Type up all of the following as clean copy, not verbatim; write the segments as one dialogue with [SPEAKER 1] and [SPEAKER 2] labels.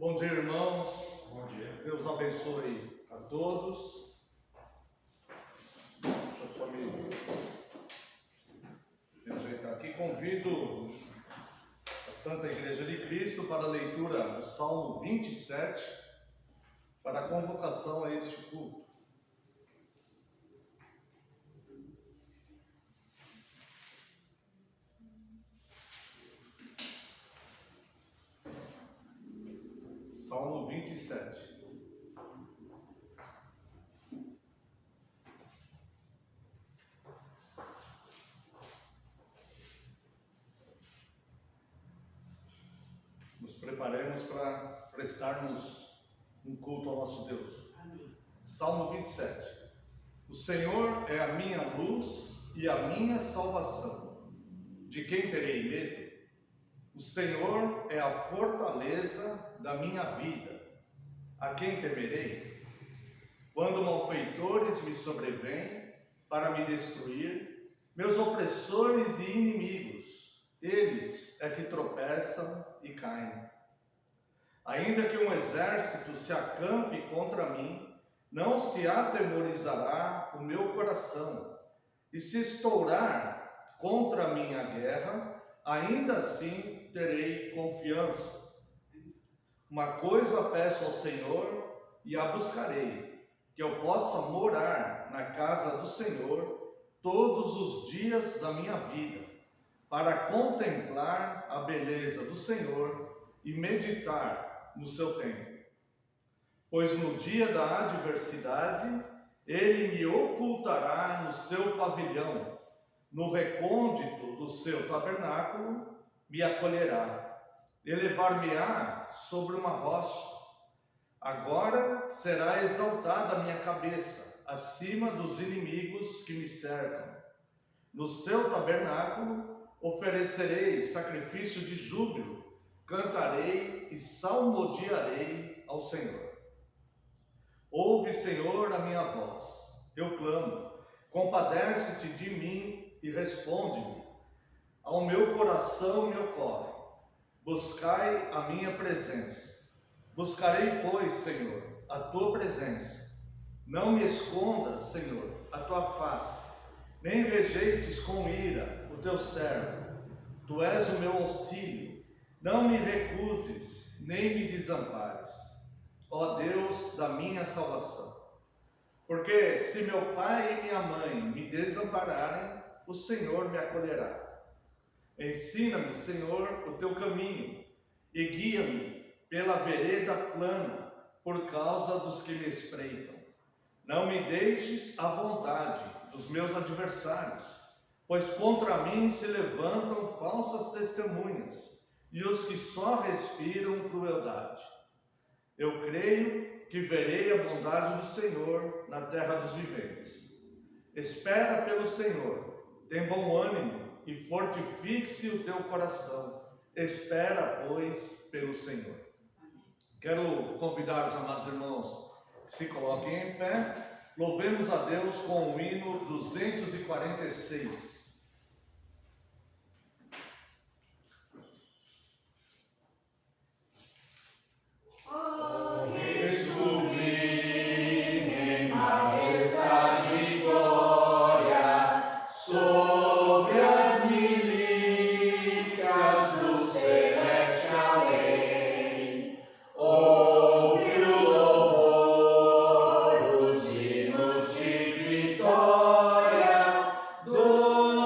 [SPEAKER 1] Bom dia, irmãos. Bom dia. Deus abençoe a todos. Deixa eu só me ajeitar aqui. Convido a Santa Igreja de Cristo para a leitura do Salmo 27, para a convocação a este culto. Salmo 27. Nos preparemos para prestarmos um culto ao nosso Deus. Amém. Salmo 27. O Senhor é a minha luz e a minha salvação. De quem terei medo? O Senhor é a fortaleza da minha vida. A quem temerei? Quando malfeitores me sobrevêm para me destruir, meus opressores e inimigos, eles é que tropeçam e caem. Ainda que um exército se acampe contra mim, não se atemorizará o meu coração. E se estourar contra mim a guerra, ainda assim terei confiança. Uma coisa peço ao Senhor e a buscarei, que eu possa morar na casa do Senhor todos os dias da minha vida, para contemplar a beleza do Senhor e meditar no seu templo. Pois no dia da adversidade, ele me ocultará no seu pavilhão, no recôndito do seu tabernáculo me acolherá, elevar-me-á sobre uma rocha. Agora será exaltada a minha cabeça acima dos inimigos que me cercam. No seu tabernáculo oferecerei sacrifício de júbilo, cantarei e salmodiarei ao Senhor. Ouve, Senhor, a minha voz, eu clamo, compadece-te de mim e responde-me. Ao meu coração me ocorre, buscai a minha presença. Buscarei, pois, Senhor, a tua presença. Não me escondas, Senhor, a tua face, nem rejeites com ira o teu servo. Tu és o meu auxílio, não me recuses, nem me desampares, ó Deus da minha salvação. Porque se meu pai e minha mãe me desampararem, o Senhor me acolherá. Ensina-me, Senhor, o teu caminho e guia-me pela vereda plana por causa dos que me espreitam. Não me deixes à vontade dos meus adversários, pois contra mim se levantam falsas testemunhas e os que só respiram crueldade. Eu creio que verei a bondade do Senhor na terra dos viventes. Espera pelo Senhor, tem bom ânimo e fortifique-se o teu coração. Espera, pois, pelo Senhor. Quero convidar os amados irmãos que se coloquem em pé. Louvemos a Deus com o hino 246.
[SPEAKER 2] Glória do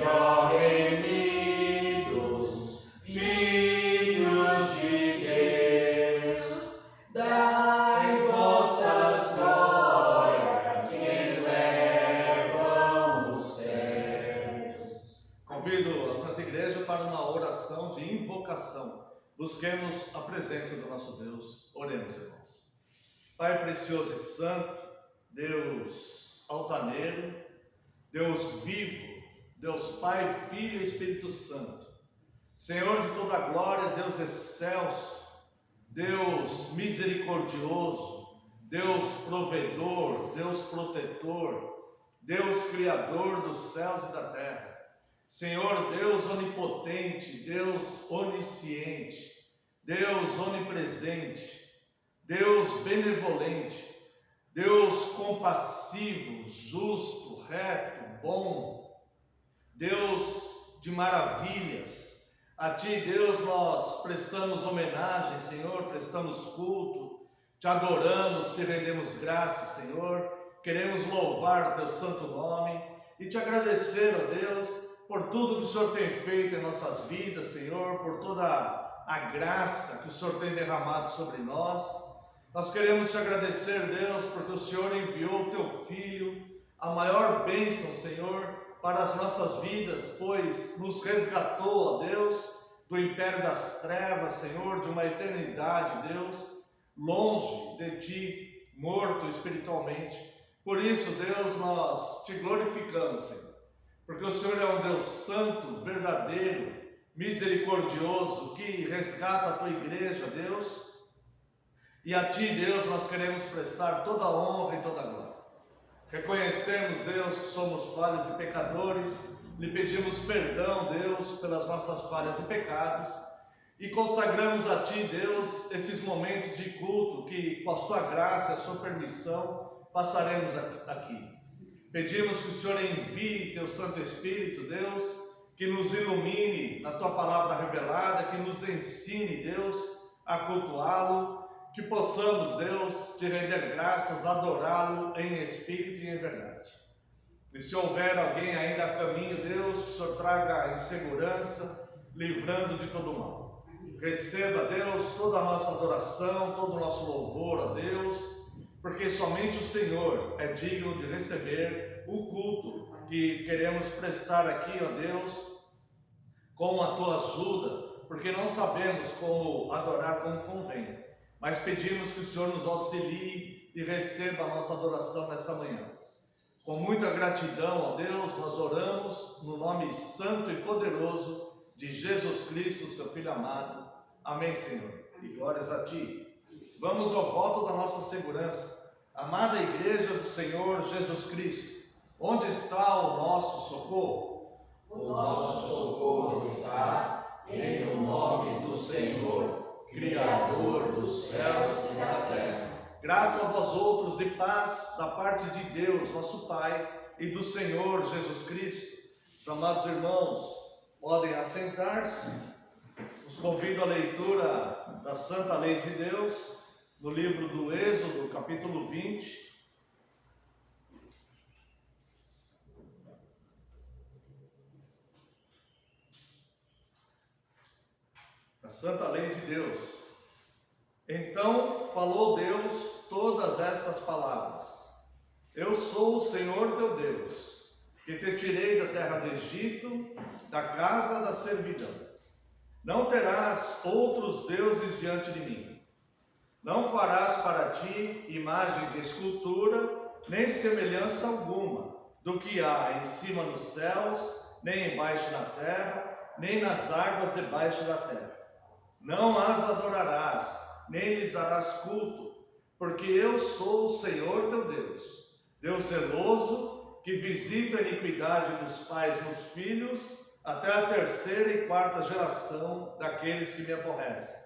[SPEAKER 2] ó remidos, filhos de Deus, dai vossas glórias que elevam os céus.
[SPEAKER 1] Convido a Santa Igreja para uma oração de invocação. Busquemos a presença do nosso Deus. Oremos, irmãos. Pai precioso e santo, Deus altaneiro, Deus vivo, Deus Pai, Filho e Espírito Santo, Senhor de toda a glória, Deus excelso, Deus misericordioso, Deus provedor, Deus protetor, Deus criador dos céus e da terra, Senhor Deus onipotente, Deus onisciente, Deus onipresente, Deus benevolente, Deus compassivo, justo, reto, bom, Deus de maravilhas. A Ti, Deus, nós prestamos homenagem, Senhor, prestamos culto, Te adoramos, Te rendemos graças, Senhor, queremos louvar o Teu santo nome e Te agradecer, ó Deus, por tudo que o Senhor tem feito em nossas vidas, Senhor, por toda a graça que o Senhor tem derramado sobre nós. Nós queremos Te agradecer, Deus, porque o Senhor enviou o Teu Filho, a maior bênção, Senhor, para as nossas vidas, pois nos resgatou, ó Deus, do império das trevas, Senhor, de uma eternidade, Deus, longe de Ti, morto espiritualmente. Por isso, Deus, nós Te glorificamos, Senhor, porque o Senhor é um Deus santo, verdadeiro, misericordioso, que resgata a Tua igreja, Deus. E a Ti, Deus, nós queremos prestar toda a honra e toda a glória. Reconhecemos, Deus, que somos falhos e pecadores, lhe pedimos perdão, Deus, pelas nossas falhas e pecados, e consagramos a Ti, Deus, esses momentos de culto que, com a Sua graça e a Sua permissão, passaremos aqui. Pedimos que o Senhor envie Teu Santo Espírito, Deus, que nos ilumine na Tua palavra revelada, que nos ensine, Deus, a cultuá-lo, que possamos, Deus, Te render graças, adorá-lo em espírito e em verdade. E se houver alguém ainda a caminho, Deus, que o Senhor traga em segurança, livrando de todo mal. Receba, Deus, toda a nossa adoração, todo o nosso louvor a Deus, porque somente o Senhor é digno de receber o culto que queremos prestar aqui, ó Deus, com a Tua ajuda, porque não sabemos como adorar como convém. Mas pedimos que o Senhor nos auxilie e receba a nossa adoração nesta manhã. Com muita gratidão, ó Deus, nós oramos no nome santo e poderoso de Jesus Cristo, Seu Filho amado. Amém, Senhor. E glórias a Ti. Vamos ao voto da nossa segurança. Amada Igreja do Senhor Jesus Cristo, onde está o nosso socorro?
[SPEAKER 2] O nosso socorro está em o nome do Senhor, Criador dos céus e da terra.
[SPEAKER 1] Graças a vós outros e paz da parte de Deus, nosso Pai, e do Senhor Jesus Cristo. Os amados irmãos, podem assentar-se. Os convido à leitura da Santa Lei de Deus, no livro do Êxodo, capítulo 20. A Santa Lei de Deus. Então falou Deus todas estas palavras: Eu sou o Senhor teu Deus, que te tirei da terra do Egito, da casa da servidão. Não terás outros deuses diante de mim. Não farás para ti imagem de escultura, nem semelhança alguma do que há em cima nos céus, nem embaixo na terra, nem nas águas debaixo da terra. Não as adorarás, nem lhes darás culto, porque eu sou o Senhor teu Deus, Deus zeloso, que visita a iniquidade dos pais nos filhos, até a terceira e quarta geração daqueles que me aborrecem.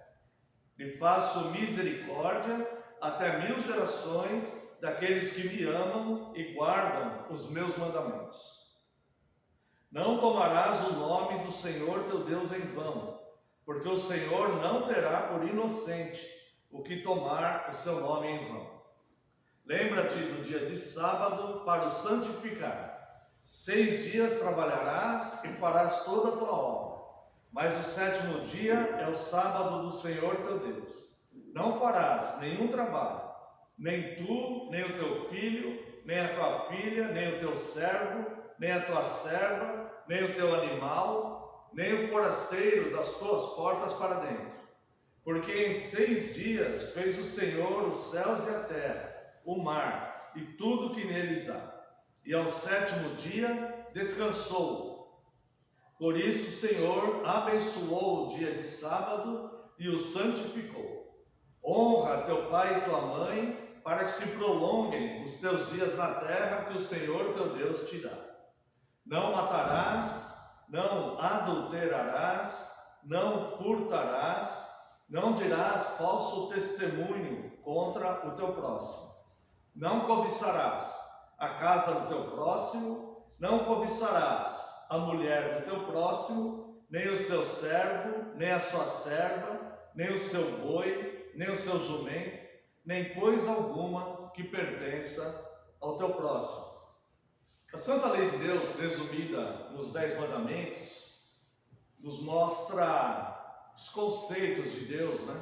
[SPEAKER 1] E faço misericórdia até 1000 gerações daqueles que me amam e guardam os meus mandamentos. Não tomarás o nome do Senhor teu Deus em vão, porque o Senhor não terá por inocente o que tomar o seu nome em vão. Lembra-te do dia de sábado para o santificar. 6 dias trabalharás e farás toda a tua obra. Mas o sétimo dia é o sábado do Senhor teu Deus. Não farás nenhum trabalho, nem tu, nem o teu filho, nem a tua filha, nem o teu servo, nem a tua serva, nem o teu animal, nem o forasteiro das tuas portas para dentro. Porque em 6 dias fez o Senhor os céus e a terra, o mar e tudo que neles há. E ao sétimo dia descansou. Por isso o Senhor abençoou o dia de sábado e o santificou. Honra teu pai e tua mãe, para que se prolonguem os teus dias na terra que o Senhor teu Deus te dá. Não matarás, não adulterarás, não furtarás, não dirás falso testemunho contra o teu próximo. Não cobiçarás a casa do teu próximo, não cobiçarás a mulher do teu próximo, nem o seu servo, nem a sua serva, nem o seu boi, nem o seu jumento, nem coisa alguma que pertença ao teu próximo. A Santa Lei de Deus, resumida nos 10 mandamentos, nos mostra os conceitos de Deus, né?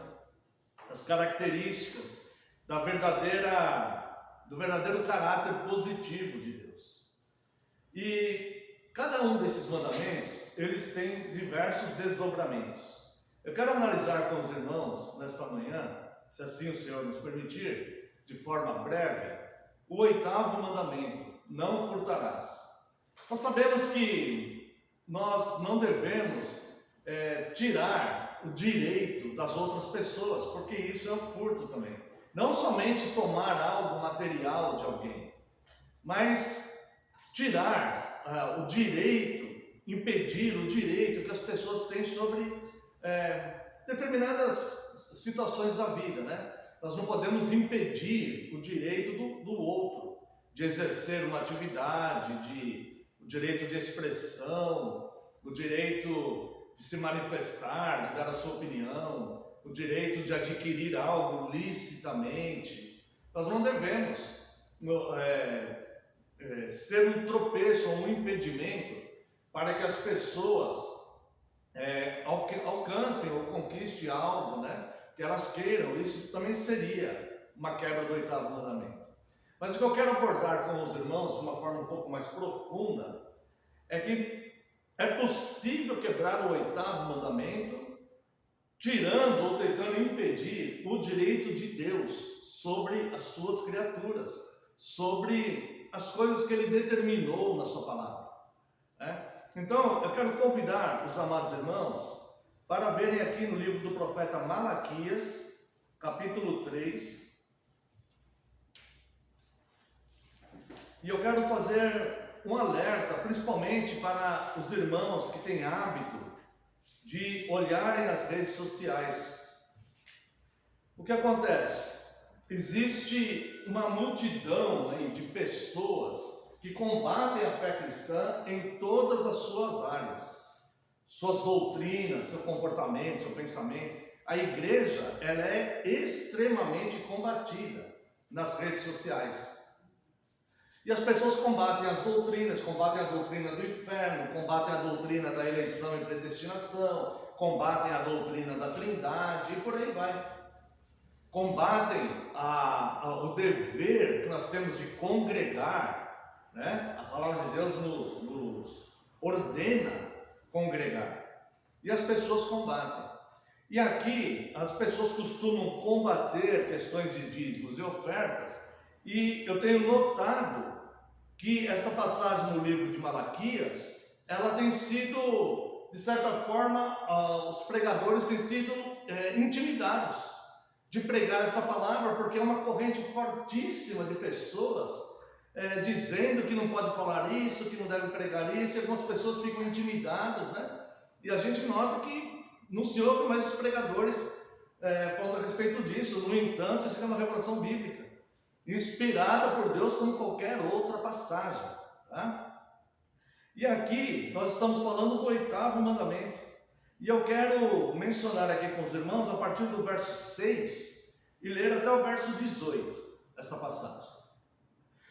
[SPEAKER 1] As características do verdadeiro caráter positivo de Deus. E cada um desses mandamentos, eles têm diversos desdobramentos. Eu quero analisar com os irmãos nesta manhã, se assim o Senhor nos permitir, de forma breve, o 8º mandamento: não furtarás. Nós sabemos que nós não devemos tirar o direito das outras pessoas, porque isso é um furto também. Não somente tomar algo material de alguém, mas tirar o direito, impedir o direito que as pessoas têm sobre determinadas situações da vida, né? Nós não podemos impedir o direito do outro de exercer uma atividade, o direito de expressão, o direito de se manifestar, de dar a sua opinião, o direito de adquirir algo licitamente. Nós não devemos ser um tropeço ou um impedimento para que as pessoas alcancem ou conquistem algo, né, que elas queiram. Isso também seria uma quebra do 8º mandamento. Mas o que eu quero abordar com os irmãos de uma forma um pouco mais profunda é que é possível quebrar o 8º mandamento tirando ou tentando impedir o direito de Deus sobre as suas criaturas, sobre as coisas que Ele determinou na sua palavra, né? Então, eu quero convidar os amados irmãos para verem aqui no livro do profeta Malaquias, capítulo 3. E eu quero fazer um alerta, principalmente para os irmãos que têm hábito de olharem as redes sociais. O que acontece? Existe uma multidão aí de pessoas que combatem a fé cristã em todas as suas áreas, suas doutrinas, seu comportamento, seu pensamento. A igreja, ela é extremamente combatida nas redes sociais. E as pessoas combatem as doutrinas, combatem a doutrina do inferno, combatem a doutrina da eleição e predestinação, combatem a doutrina da Trindade e por aí vai. Combatem o dever que nós temos de congregar, né? A palavra de Deus nos ordena congregar. E as pessoas combatem. E aqui as pessoas costumam combater questões de dízimos e ofertas. E eu tenho notado que essa passagem no livro de Malaquias, ela tem sido, de certa forma, os pregadores têm sido intimidados de pregar essa palavra, porque é uma corrente fortíssima de pessoas dizendo que não pode falar isso, que não deve pregar isso, e algumas pessoas ficam intimidadas, né? E a gente nota que não se ouve mais os pregadores falando a respeito disso. No entanto, isso é uma revelação bíblica, inspirada por Deus como qualquer outra passagem, tá? E aqui nós estamos falando do 8º mandamento, e eu quero mencionar aqui com os irmãos a partir do verso 6 e ler até o verso 18 dessa passagem.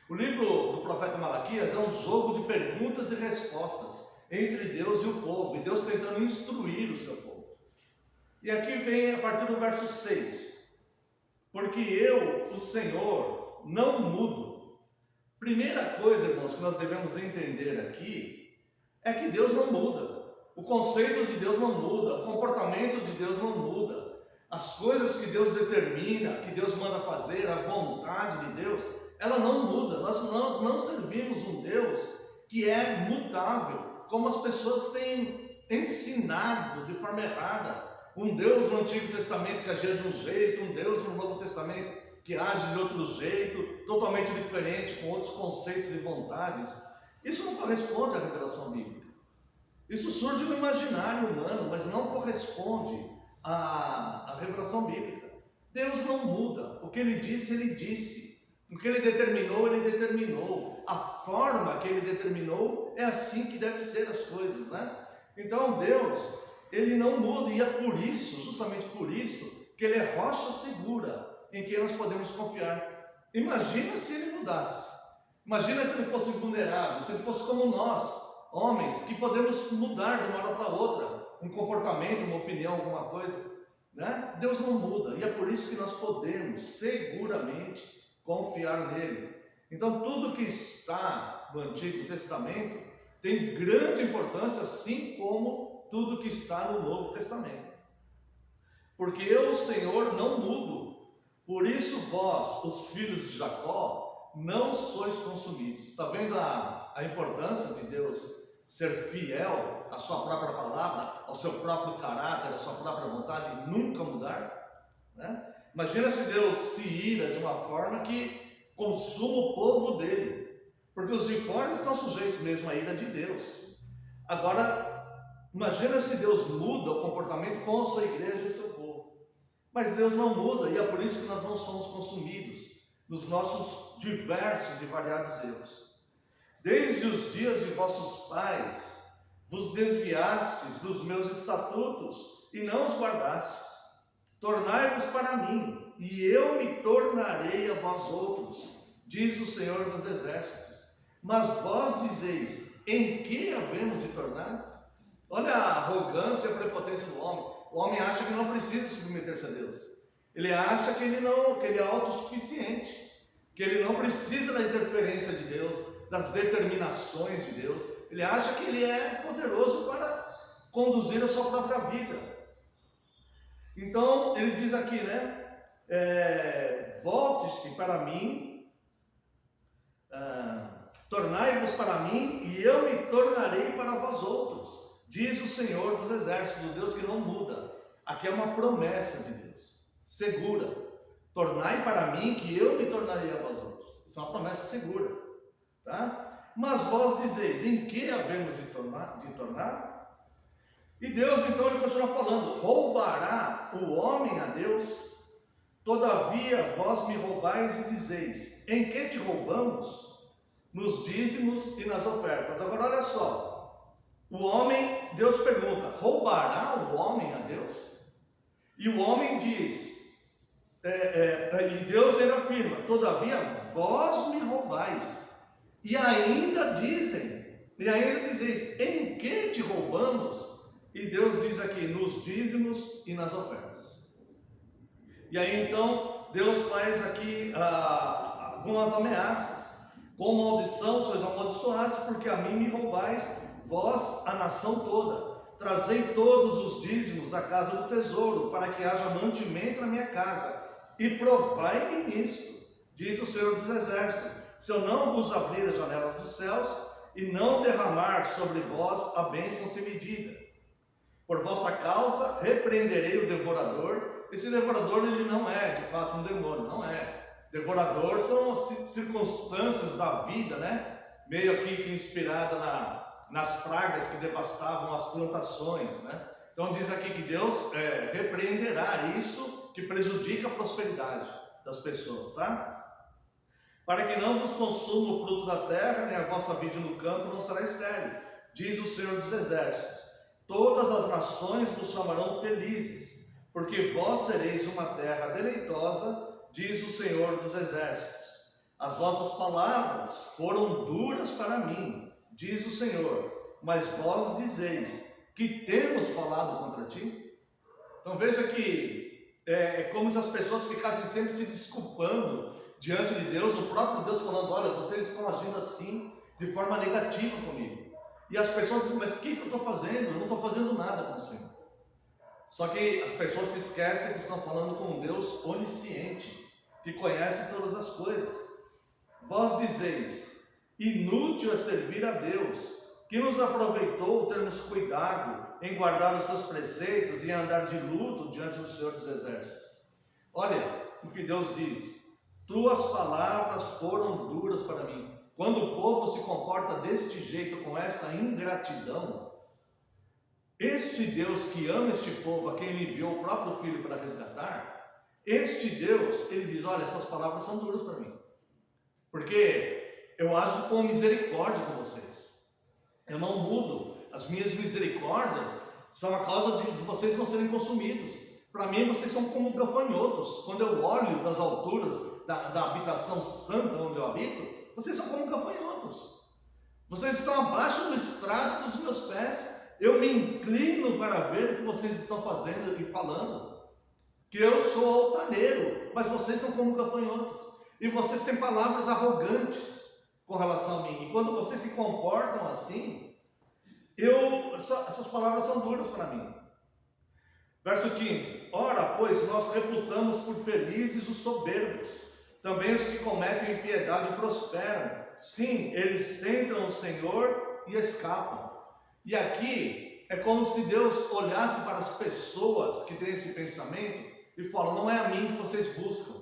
[SPEAKER 1] O livro do profeta Malaquias é um jogo de perguntas e respostas. entre Deus e o povo, e Deus tentando instruir o seu povo. E aqui vem a partir do verso 6, porque eu, o Senhor, não mudo. Primeira coisa, irmãos, que nós devemos entender aqui, é que Deus não muda. O conceito de Deus não muda, o comportamento de Deus não muda. As coisas que Deus determina, que Deus manda fazer, a vontade de Deus, ela não muda. Nós não servimos um Deus que é mutável, como as pessoas têm ensinado de forma errada. Um Deus no Antigo Testamento que agia de um jeito, um Deus no Novo Testamento que age de outro jeito, totalmente diferente, com outros conceitos e vontades. Isso não corresponde à revelação bíblica. Isso surge no imaginário humano, mas não corresponde à revelação bíblica. Deus não muda. O que Ele disse, Ele disse. O que Ele determinou, Ele determinou. A forma que Ele determinou é assim que deve ser as coisas, né? Então Deus, Ele não muda, e é por isso, justamente por isso, que Ele é rocha segura em quem nós podemos confiar. Imagina se Ele mudasse. Imagina se Ele fosse vulnerável, se Ele fosse como nós, homens, que podemos mudar de uma hora para outra, um comportamento, uma opinião, alguma coisa, né? Deus não muda, e é por isso que nós podemos seguramente confiar nele. Então tudo que está no Antigo Testamento tem grande importância, assim como tudo que está no Novo Testamento. Porque eu, o Senhor, não mudo. Por isso vós, os filhos de Jacó, não sois consumidos. Está vendo a importância de Deus ser fiel à sua própria palavra, ao seu próprio caráter, à sua própria vontade, e nunca mudar, né? Imagina se Deus se ira de uma forma que consuma o povo dele, porque os de fora estão sujeitos mesmo à ira de Deus. Agora, imagina se Deus muda o comportamento com a sua igreja e seu povo. Mas Deus não muda, e é por isso que nós não somos consumidos nos nossos diversos e variados erros. Desde os dias de vossos pais, vos desviastes dos meus estatutos e não os guardastes. Tornai-vos para mim, e eu me tornarei a vós outros, diz o Senhor dos Exércitos. Mas vós dizeis, em que havemos de tornar? Olha a arrogância e a prepotência do homem. O homem acha que não precisa submeter-se a Deus. Ele acha que ele é autossuficiente, que ele não precisa da interferência de Deus, das determinações de Deus. Ele acha que ele é poderoso para conduzir a sua própria vida. Então ele diz aqui, né? Volte-se para mim, tornai-vos para mim, e eu me tornarei para vós outros, diz o Senhor dos Exércitos, o Deus que não muda. Aqui é uma promessa de Deus, segura. Tornai para mim, que eu me tornarei a vós outros. Isso é uma promessa segura, tá? Mas vós dizeis, em que havemos de tornar? E Deus, então, ele continua falando, roubará o homem a Deus? Todavia vós me roubais e dizeis, em que te roubamos? Nos dízimos e nas ofertas. Agora olha só, o homem, Deus pergunta, roubará o homem a Deus? E o homem diz, e Deus ele afirma, todavia vós me roubais. E ainda dizeis, em que te roubamos? E Deus diz aqui, nos dízimos e nas ofertas. E aí então, Deus faz aqui algumas ameaças. Com maldição sois amaldiçoados, porque a mim me roubais, vós, a nação toda. Trazei todos os dízimos à casa do tesouro, para que haja mantimento na minha casa. E provai-me nisto, diz o Senhor dos Exércitos, se eu não vos abrir as janelas dos céus, e não derramar sobre vós a bênção sem medida. Por vossa causa repreenderei o devorador. Esse devorador ele não é de fato um demônio, não é. Devorador são as circunstâncias da vida, né? Meio aqui que inspirada nas pragas que devastavam as plantações, né? Então diz aqui que Deus repreenderá isso que prejudica a prosperidade das pessoas, tá? Para que não vos consuma o fruto da terra, nem a vossa vida no campo não será estéril, diz o Senhor dos Exércitos. Todas as nações vos chamarão felizes, porque vós sereis uma terra deleitosa, diz o Senhor dos Exércitos. As vossas palavras foram duras para mim, diz o Senhor, mas vós dizeis que temos falado contra ti. Então veja que é como se as pessoas ficassem sempre se desculpando diante de Deus, o próprio Deus falando: olha, vocês estão agindo assim, de forma negativa comigo. E as pessoas dizem: mas o que eu estou fazendo? Eu não estou fazendo nada com o Senhor. Só que as pessoas se esquecem que estão falando com um Deus onisciente, que conhece todas as coisas. Vós dizeis: inútil é servir a Deus, que nos aproveitou termos cuidado em guardar os seus preceitos e andar de luto diante do Senhor dos Exércitos. Olha o que Deus diz: tuas palavras foram duras para mim. Quando o povo se comporta deste jeito, com essa ingratidão, este Deus que ama este povo, a quem ele enviou o próprio Filho para resgatar, este Deus, ele diz: olha, essas palavras são duras para mim, porque eu ajo com misericórdia com vocês, eu não mudo, as minhas misericórdias são a causa de vocês não serem consumidos. Para mim, vocês são como gafanhotos. Quando eu olho das alturas da habitação santa onde eu habito, vocês são como gafanhotos. Vocês estão abaixo do estrado dos meus pés. Eu me inclino para ver o que vocês estão fazendo e falando. Que eu sou altaneiro, mas vocês são como gafanhotos. E vocês têm palavras arrogantes com relação a mim. E quando vocês se comportam assim, essas palavras são duras para mim. Verso 15: ora, pois, nós reputamos por felizes os soberbos, também os que cometem impiedade prosperam. Sim, eles tentam o Senhor e escapam. E aqui é como se Deus olhasse para as pessoas que têm esse pensamento e fala: não é a mim que vocês buscam,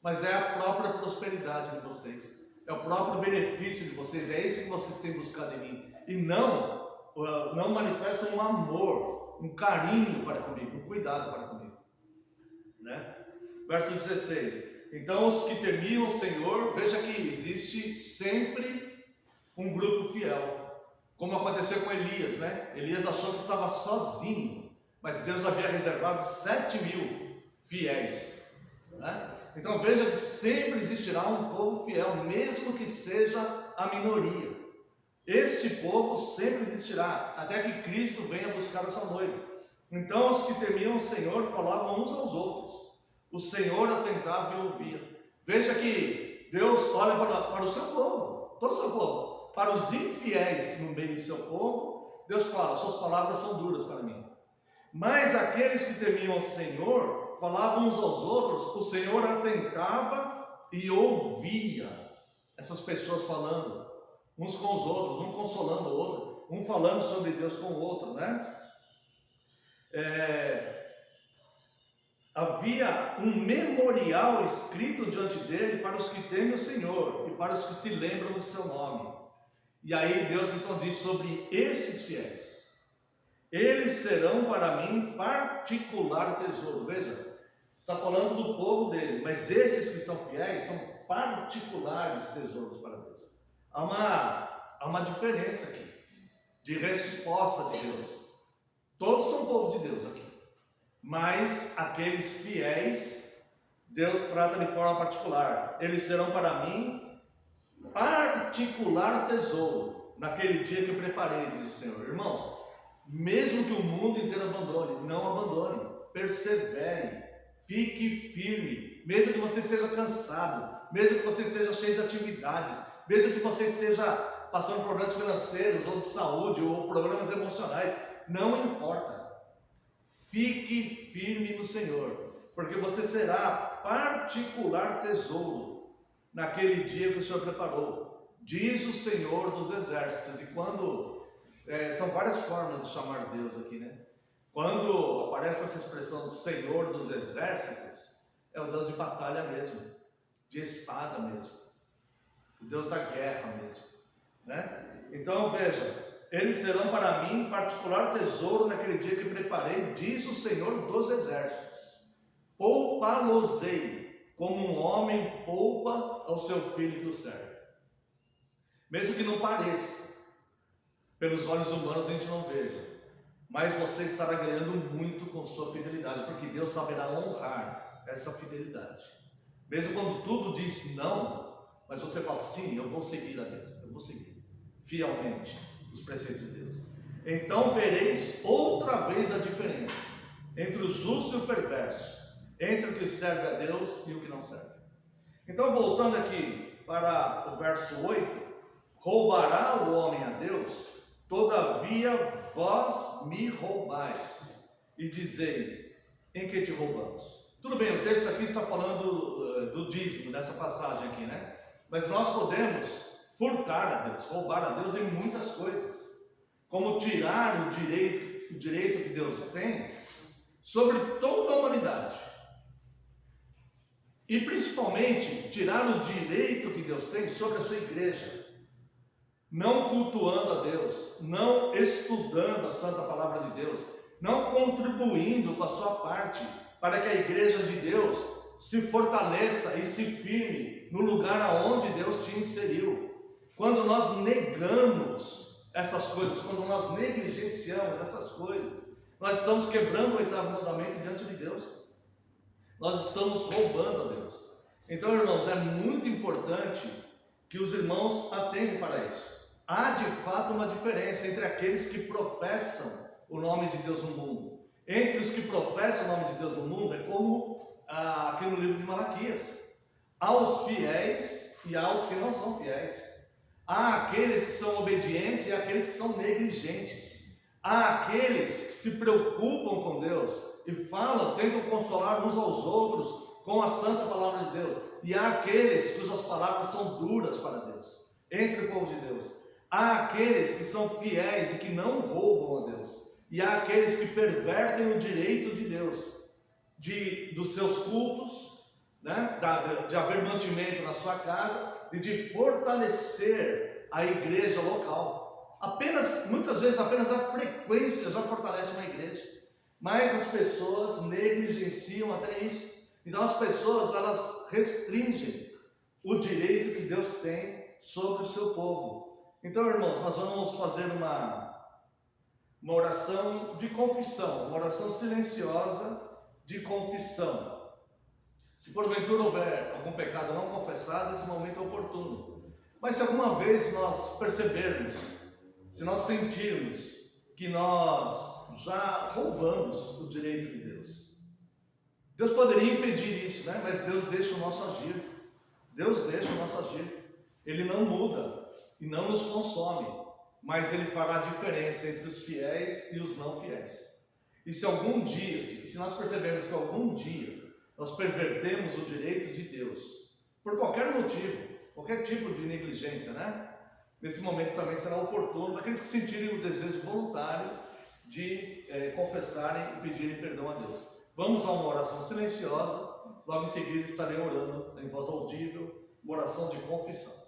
[SPEAKER 1] mas é a própria prosperidade de vocês, é o próprio benefício de vocês, é isso que vocês têm buscado em mim, e não manifestam um amor, um carinho para comigo, um cuidado para comigo, né? Verso 16: então os que temiam o Senhor, veja que existe sempre um grupo fiel, como aconteceu com Elias, né? Elias achou que estava sozinho, mas Deus havia reservado 7.000 fiéis, né? Então veja que sempre existirá um povo fiel, mesmo que seja a minoria. Este povo sempre existirá, até que Cristo venha buscar a sua noiva. Então os que temiam o Senhor falavam uns aos outros, o Senhor atentava e ouvia. Veja que Deus olha para o seu povo, todo o seu povo, para os infiéis no meio do seu povo. Deus fala: suas palavras são duras para mim. Mas aqueles que temiam o Senhor falavam uns aos outros, o Senhor atentava e ouvia essas pessoas falando uns com os outros, um consolando o outro, um falando sobre Deus com o outro, né? Havia um memorial escrito diante dele para os que temem o Senhor e para os que se lembram do seu nome. E aí Deus então diz sobre estes fiéis: eles serão para mim particular tesouro. Veja, está falando do povo dele, mas esses que são fiéis são particulares tesouros para Deus. Há uma diferença aqui de resposta de Deus. Todos são povo de Deus aqui, mas aqueles fiéis Deus trata de forma particular. Eles serão para mim particular tesouro naquele dia que eu preparei, diz o Senhor. Irmãos, mesmo que o mundo inteiro abandone, não abandone, persevere, fique firme, mesmo que você esteja cansado, mesmo que você esteja cheio de atividades, mesmo que você esteja passando problemas financeiros ou de saúde ou problemas emocionais, não importa, fique firme no Senhor, porque você será particular tesouro naquele dia que o Senhor preparou, diz o Senhor dos Exércitos. E quando são várias formas de chamar Deus aqui, né? Quando aparece essa expressão do Senhor dos Exércitos, é o Deus de batalha mesmo, de espada mesmo, o Deus da guerra mesmo, né? Então veja, eles serão para mim particular tesouro naquele dia que preparei, diz o Senhor dos Exércitos. Poupá-los-ei, como um homem poupa ao seu filho que o serve. Mesmo que não pareça, pelos olhos humanos a gente não veja, mas você estará ganhando muito com sua fidelidade, porque Deus saberá honrar essa fidelidade. Mesmo quando tudo diz não, mas você fala: sim, eu vou seguir a Deus, eu vou seguir fielmente os preceitos de Deus. Então vereis outra vez a diferença entre o justo e o perverso, entre o que serve a Deus e o que não serve. Então, voltando aqui para o verso 8: roubará o homem a Deus? Todavia vós me roubais, e dizei: em que te roubamos? Tudo bem, o texto aqui está falando do dízimo, dessa passagem aqui, né? Mas nós podemos furtar a Deus, roubar a Deus em muitas coisas, como tirar o direito que Deus tem sobre toda a humanidade, e principalmente tirar o direito que Deus tem sobre a sua igreja, não cultuando a Deus, não estudando a santa palavra de Deus, não contribuindo com a sua parte para que a igreja de Deus se fortaleça e se firme no lugar aonde Deus te inseriu. Quando nós negamos essas coisas, quando nós negligenciamos essas coisas, nós estamos quebrando o 8º mandamento diante de Deus. Nós estamos roubando a Deus. Então, irmãos, é muito importante que os irmãos atentem para isso. Há de fato uma diferença entre aqueles que professam o nome de Deus no mundo. Entre os que professam o nome de Deus no mundo, é como aqui no livro de Malaquias: há os fiéis e há os que não são fiéis. Há aqueles que são obedientes e aqueles que são negligentes. Há aqueles que se preocupam com Deus e falam, tentam consolar uns aos outros com a santa palavra de Deus. E há aqueles cujas palavras são duras para Deus, entre o povo de Deus. Há aqueles que são fiéis e que não roubam a Deus. E há aqueles que pervertem o direito de Deus, dos seus cultos, né? de haver mantimento na sua casa e de fortalecer a igreja local. Muitas vezes apenas a frequência já fortalece uma igreja, mas as pessoas negligenciam até isso. Então as pessoas, elas restringem o direito que Deus tem sobre o seu povo. Então, irmãos, nós vamos fazer uma oração de confissão, uma oração silenciosa de confissão. Se porventura houver algum pecado não confessado, esse momento é oportuno. Mas se alguma vez nós percebermos, se nós sentirmos que nós já roubamos o direito de Deus, Deus poderia impedir isso, né? Mas Deus deixa o nosso agir. Deus deixa o nosso agir. Ele não muda e não nos consome, mas Ele fará a diferença entre os fiéis e os não fiéis. E se algum dia, se nós percebermos que algum dia nós pervertemos o direito de Deus, por qualquer motivo, qualquer tipo de negligência, né? Nesse momento também será oportuno para aqueles que sentirem o desejo voluntário de confessarem e pedirem perdão a Deus. Vamos a uma oração silenciosa, logo em seguida estarei orando em voz audível, uma oração de confissão.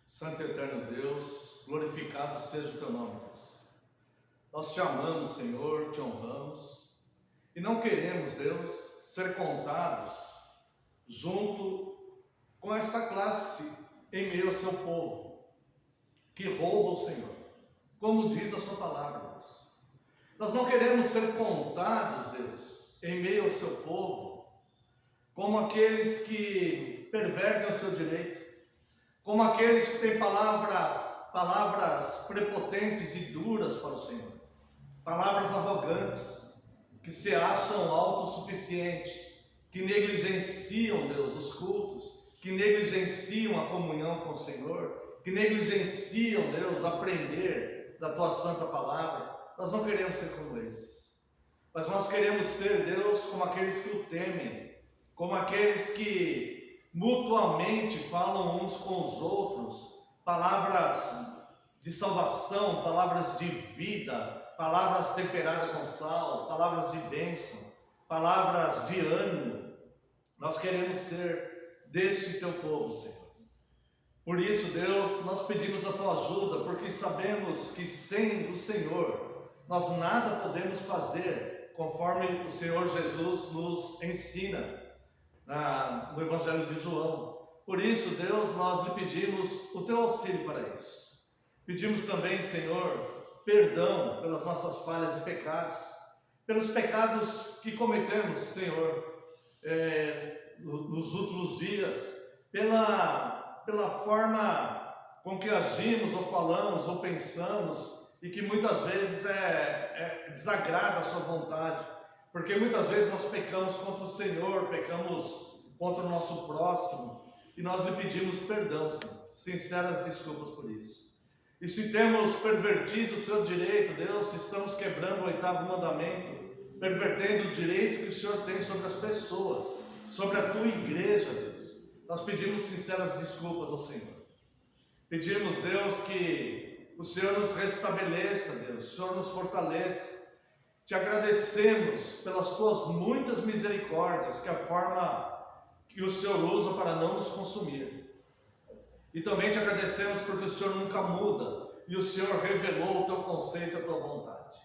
[SPEAKER 1] Santo e eterno Deus, glorificado seja o Teu nome, Deus. Nós Te amamos, Senhor, Te honramos, e não queremos, Deus, ser contados junto com essa classe em meio ao Seu povo, que rouba o Senhor, como diz a Sua palavra, Deus. Nós não queremos ser contados, Deus, em meio ao Seu povo, como aqueles que pervertem o Seu direito, como aqueles que têm palavras prepotentes e duras para o Senhor, palavras arrogantes, que se acham autossuficientes, que negligenciam, Deus, os cultos, que negligenciam a comunhão com o Senhor, que negligenciam, Deus, aprender da Tua santa palavra. Nós não queremos ser como esses, mas nós queremos ser, Deus, como aqueles que o temem, como aqueles que mutuamente falam uns com os outros, palavras de salvação, palavras de vida, palavras temperadas com sal, palavras de bênção, palavras de ânimo. Nós queremos ser deste Teu povo, Senhor. Por isso, Deus, nós pedimos a Tua ajuda, porque sabemos que sem o Senhor nós nada podemos fazer, conforme o Senhor Jesus nos ensina no Evangelho de João. Por isso, Deus, nós lhe pedimos o teu auxílio para isso. Pedimos também, Senhor, perdão pelas nossas falhas e pecados, pelos pecados que cometemos, Senhor, nos últimos dias, pela forma com que agimos ou falamos ou pensamos e que muitas vezes desagrada a sua vontade, porque muitas vezes nós pecamos contra o Senhor, pecamos contra o nosso próximo e nós lhe pedimos perdão, Senhor, sinceras desculpas por isso. E se temos pervertido o seu direito, Deus, se estamos quebrando o 8º mandamento, pervertendo o direito que o Senhor tem sobre as pessoas, sobre a tua igreja, Deus, nós pedimos sinceras desculpas ao Senhor. Pedimos, Deus, que o Senhor nos restabeleça, Deus, o Senhor nos fortaleça. Te agradecemos pelas tuas muitas misericórdias, que é a forma que o Senhor usa para não nos consumir. E também te agradecemos porque o Senhor nunca muda e o Senhor revelou o teu conceito e a tua vontade.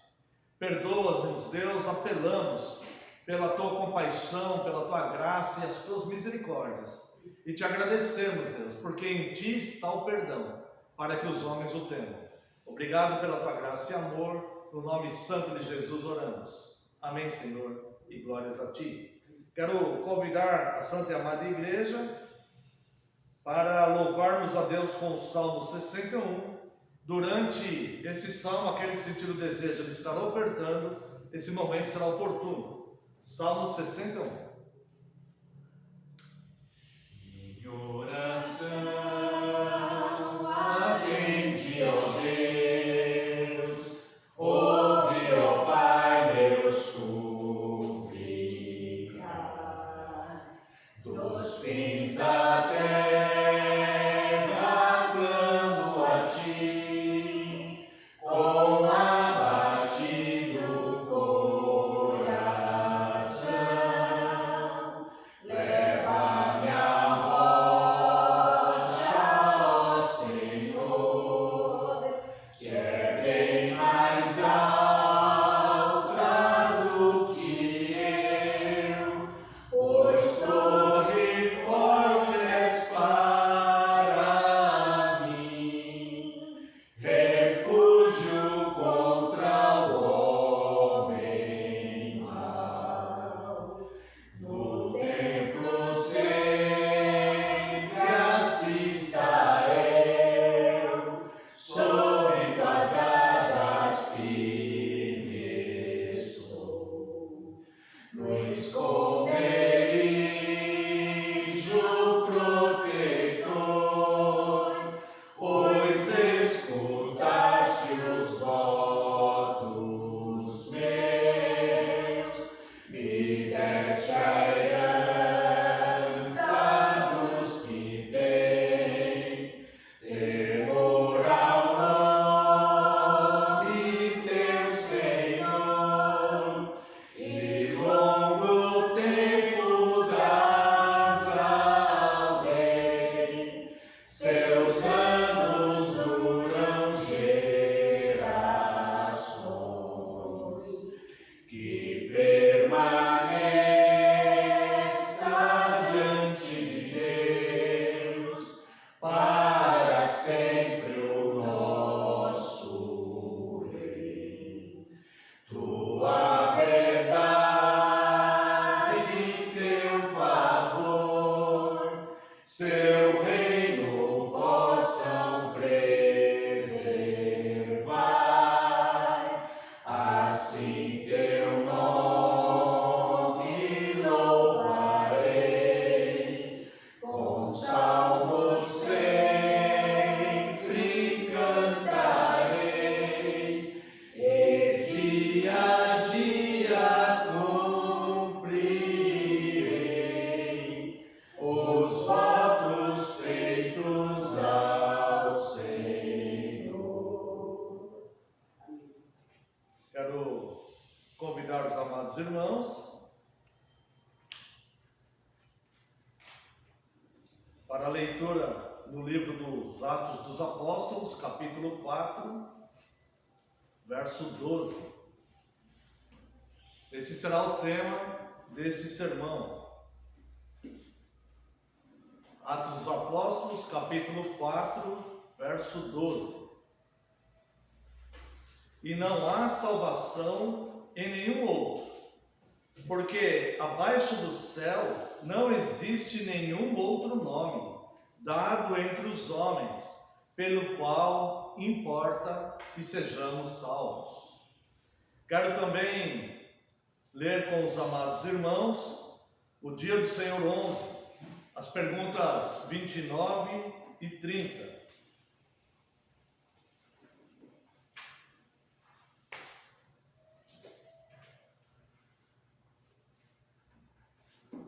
[SPEAKER 1] Perdoa-nos, Deus, apelamos pela tua compaixão, pela tua graça e as tuas misericórdias. E te agradecemos, Deus, porque em ti está o perdão, para que os homens o temam. Obrigado pela tua graça e amor, no nome santo de Jesus oramos. Amém, Senhor, e glórias a ti. Quero convidar a Santa e Amada Igreja para louvarmos a Deus com o Salmo 61. Durante esse salmo, aquele que sentir o desejo de estar ofertando, esse momento será oportuno. Salmo 61.
[SPEAKER 2] Minha oração atende, ó Deus, ouve, ó Pai, meu suplicar. Dos fins da terra clamo a ti, com abatido coração. Leva-me à rocha, ó Senhor, que é bem mais alta do que eu, pois torre forte és para mim, refúgio contra o homem mau. No templo sempre assista eu, sob tuas asas firme estou. No esconderijo protetor, pois escutaste os votos meus, me deste a herança dos que têm temor ao nome teu, Senhor, e longo tempo das ao rei. Seus anos duram gerações, que permaneça diante de Deus para sempre o nosso Rei. Tua verdade e teu favor, seu reino possam preservar. Assim teu nome louvarei, com salmos sempre cantarei, e dia a dia cumprirei os votos feitos ao Senhor.
[SPEAKER 1] Quero convidar os amados irmãos para a leitura no livro dos Atos dos Apóstolos, capítulo 4, verso 12. Esse será o tema desse sermão. Atos dos Apóstolos, capítulo 4, verso 12. E não há salvação em nenhum outro, porque abaixo do céu não existe nenhum outro nome dado entre os homens, pelo qual importa que sejamos salvos. Quero também ler com os amados irmãos o Dia do Senhor 11, as perguntas 29 e 30.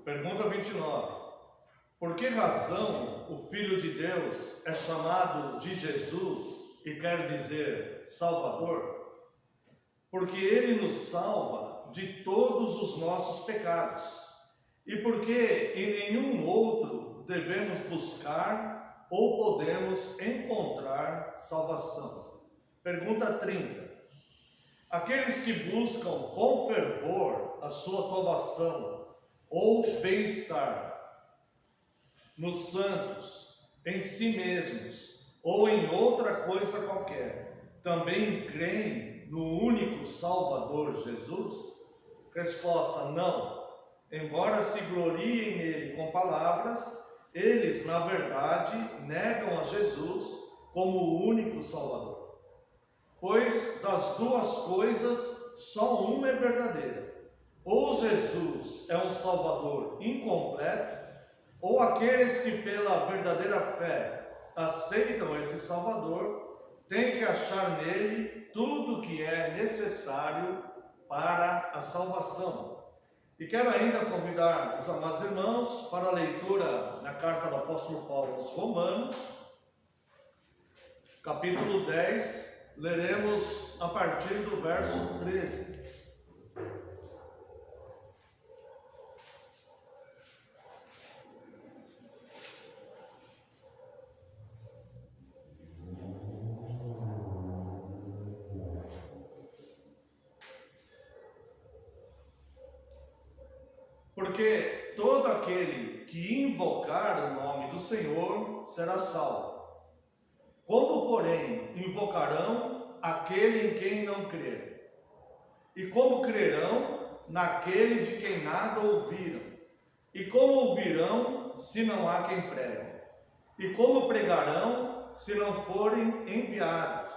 [SPEAKER 1] Pergunta 29. Por que razão o Filho de Deus é chamado de Jesus e quer dizer Salvador? Porque Ele nos salva de todos os nossos pecados, e porque em nenhum outro devemos buscar ou podemos encontrar salvação. Pergunta 30. Aqueles que buscam com fervor a sua salvação ou bem-estar nos santos, em si mesmos ou em outra coisa qualquer, também creem no único Salvador Jesus? Resposta: não. Embora se gloriem nele com palavras, eles, na verdade, negam a Jesus como o único Salvador. Pois das duas coisas, só uma é verdadeira. Ou Jesus é um Salvador incompleto, ou aqueles que pela verdadeira fé aceitam esse Salvador, têm que achar nele tudo o que é necessário para a salvação. E quero ainda convidar os amados irmãos para a leitura na carta do apóstolo Paulo aos Romanos, capítulo 10, leremos a partir do verso 13. Porque todo aquele que invocar o nome do Senhor será salvo. Como, porém, invocarão aquele em quem não crer? E como crerão naquele de quem nada ouviram? E como ouvirão se não há quem pregue? E como pregarão se não forem enviados?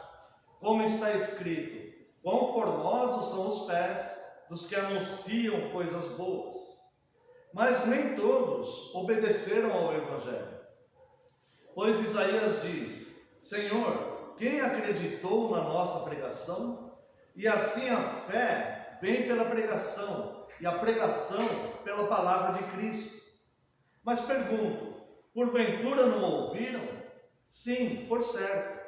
[SPEAKER 1] Como está escrito: quão formosos são os pés dos que anunciam coisas boas. Mas nem todos obedeceram ao Evangelho. Pois Isaías diz: Senhor, quem acreditou na nossa pregação? E assim a fé vem pela pregação, e a pregação pela palavra de Cristo. Mas pergunto: porventura não ouviram? Sim, por certo.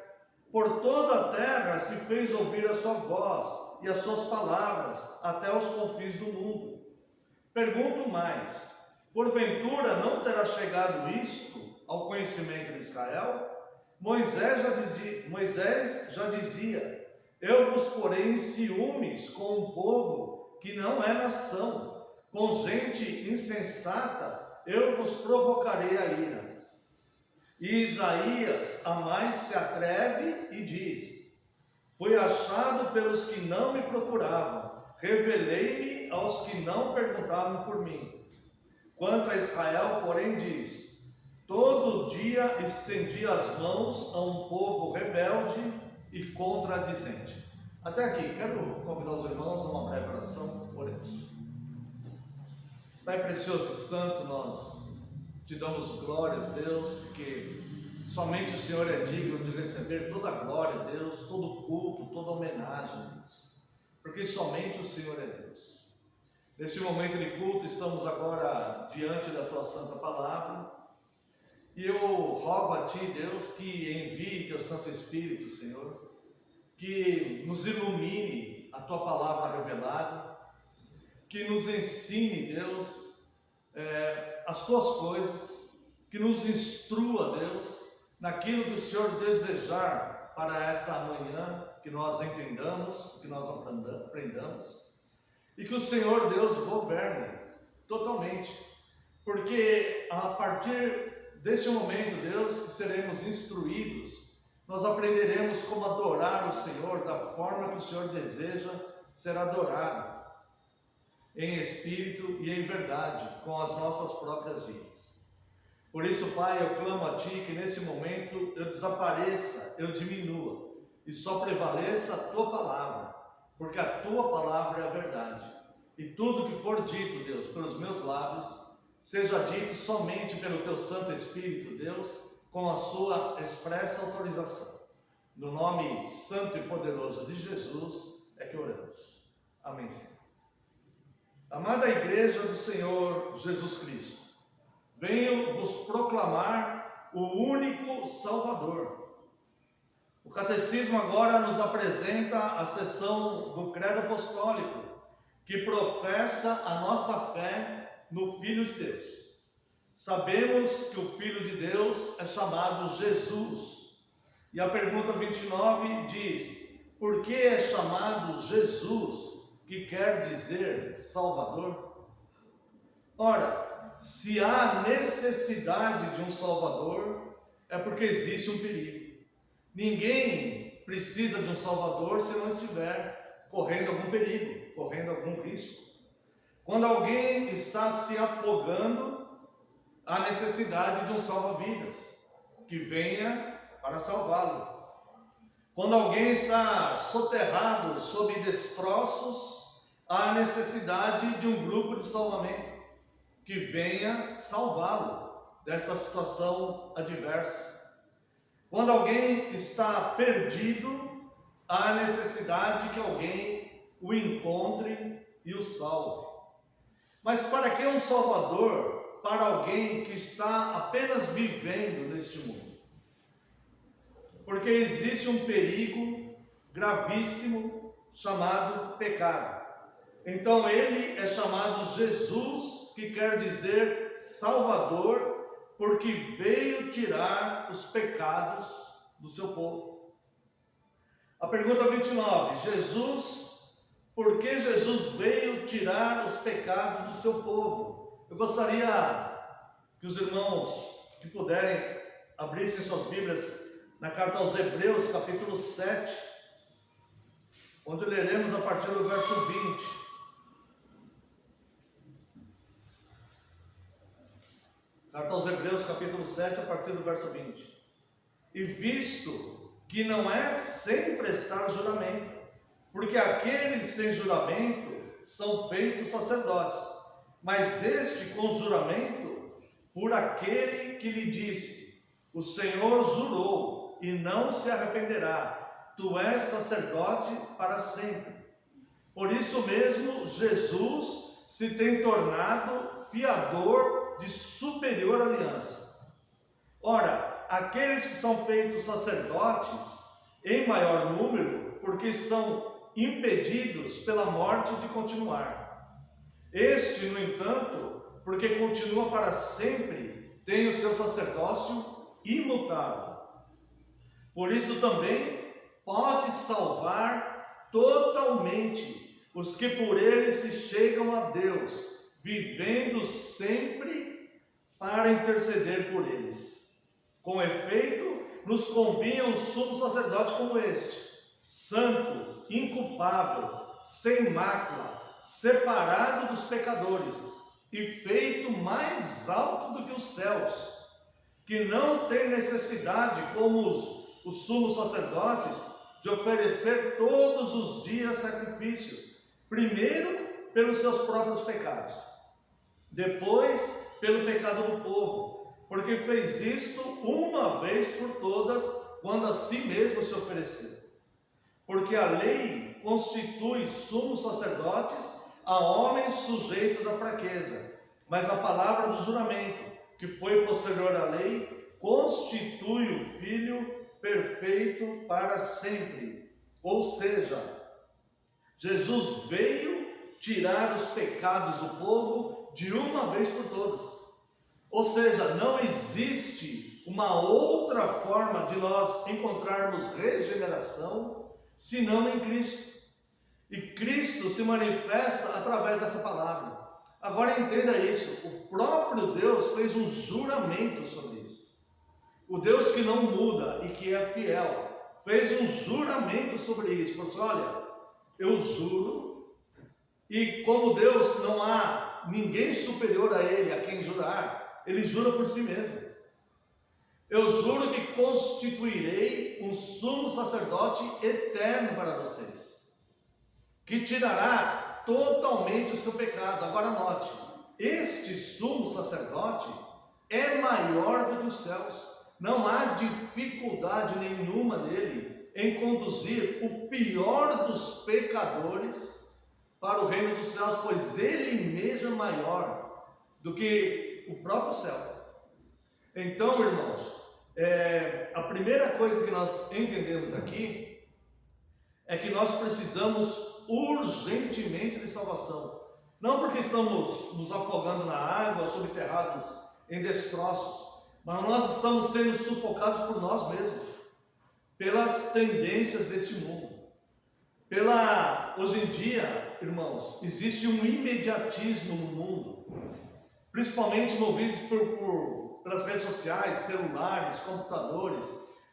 [SPEAKER 1] Por toda a terra se fez ouvir a sua voz e as suas palavras até os confins do mundo. Pergunto mais: porventura não terá chegado isto ao conhecimento de Israel? Moisés já dizia: eu vos porei em ciúmes com um povo que não é nação, com gente insensata eu vos provocarei a ira. E Isaías a mais se atreve e diz: fui achado pelos que não me procuravam, revelei-me aos que não perguntavam por mim. Quanto a Israel, porém, diz: todo dia estendi as mãos a um povo rebelde e contradizente. Até aqui, quero convidar os irmãos a uma breve oração. Oremos. Pai precioso e santo, nós te damos glórias, Deus, porque somente o Senhor é digno de receber toda a glória, Deus, todo culto, toda homenagem, Deus, porque somente o Senhor é Deus. Neste momento de culto, estamos agora diante da Tua Santa Palavra, e eu rogo a Ti, Deus, que envie Teu Santo Espírito, Senhor, que nos ilumine a Tua Palavra revelada, que nos ensine, Deus, as Tuas coisas, que nos instrua, Deus, naquilo que o Senhor desejar para esta manhã, que nós entendamos, que nós aprendamos, e que o Senhor, Deus, governe totalmente, porque a partir deste momento, Deus, que seremos instruídos, nós aprenderemos como adorar o Senhor da forma que o Senhor deseja ser adorado, em espírito e em verdade, com as nossas próprias vidas. Por isso, Pai, eu clamo a Ti que nesse momento eu desapareça, eu diminua, e só prevaleça a Tua palavra, porque a Tua palavra é a verdade. E tudo que for dito, Deus, pelos meus lábios, seja dito somente pelo Teu Santo Espírito, Deus, com a Sua expressa autorização. No nome santo e poderoso de Jesus é que oramos. Amém, Senhor. Amada Igreja do Senhor Jesus Cristo, venho vos proclamar o único Salvador. O Catecismo agora nos apresenta a seção do Credo Apostólico, que professa a nossa fé no Filho de Deus. Sabemos que o Filho de Deus é chamado Jesus. E a pergunta 29 diz: por que é chamado Jesus, que quer dizer Salvador? Ora, se há necessidade de um Salvador, é porque existe um perigo. Ninguém precisa de um Salvador se não estiver correndo algum perigo, correndo algum risco. Quando alguém está se afogando, há necessidade de um salva-vidas, que venha para salvá-lo. Quando alguém está soterrado sob destroços, há necessidade de um grupo de salvamento, que venha salvá-lo dessa situação adversa. Quando alguém está perdido, há necessidade que alguém o encontre e o salve. Mas para que um Salvador para alguém que está apenas vivendo neste mundo? Porque existe um perigo gravíssimo chamado pecado. Então ele é chamado Jesus, que quer dizer Salvador, porque veio tirar os pecados do seu povo. A pergunta 29, por que Jesus veio tirar os pecados do seu povo? Eu gostaria que os irmãos que puderem abrissem suas Bíblias na carta aos Hebreus, capítulo 7, onde leremos a partir do verso 20. Carta aos Hebreus, capítulo 7, a partir do verso 20. E visto que não é sem prestar juramento, porque aqueles sem juramento são feitos sacerdotes, mas este com juramento por aquele que lhe disse: o Senhor jurou e não se arrependerá, tu és sacerdote para sempre. Por isso mesmo Jesus se tem tornado fiador de superior aliança. Ora, aqueles que são feitos sacerdotes em maior número, porque são impedidos pela morte de continuar. Este, no entanto, porque continua para sempre, tem o seu sacerdócio imutável. Por isso também pode salvar totalmente os que por ele se chegam a Deus, vivendo sempre para interceder por eles. Com efeito, nos convinha um sumo sacerdote como este, santo, inculpável, sem mácula, separado dos pecadores e feito mais alto do que os céus, que não tem necessidade, como os sumos sacerdotes, de oferecer todos os dias sacrifícios, primeiro pelos seus próprios pecados, depois pelo pecado do povo, porque fez isto uma vez por todas, quando a si mesmo se ofereceu. Porque a lei constitui sumos sacerdotes a homens sujeitos à fraqueza, mas a palavra do juramento, que foi posterior à lei, constitui o Filho perfeito para sempre. Ou seja, Jesus veio tirar os pecados do povo de uma vez por todas. Ou seja, não existe uma outra forma de nós encontrarmos regeneração senão em Cristo. E Cristo se manifesta através dessa palavra. Agora entenda isso, o próprio Deus fez um juramento sobre isso. O Deus que não muda e que é fiel, fez um juramento sobre isso. Falou assim, olha, eu juro, e como Deus não há ninguém superior a Ele, a quem jurar, Ele jura por si mesmo. Eu juro que constituirei um sumo sacerdote eterno para vocês, que tirará totalmente o seu pecado. Agora note, este sumo sacerdote é maior do que os céus. Não há dificuldade nenhuma nele em conduzir o pior dos pecadores para o reino dos céus, pois ele mesmo é maior do que o próprio céu. Então, irmãos, a primeira coisa que nós entendemos aqui é que nós precisamos urgentemente de salvação. Não porque estamos nos afogando na água, subterrados em destroços, mas nós estamos sendo sufocados por nós mesmos, pelas tendências deste mundo. Hoje em dia, irmãos, existe um imediatismo no mundo, principalmente movidos pelas redes sociais, celulares, computadores.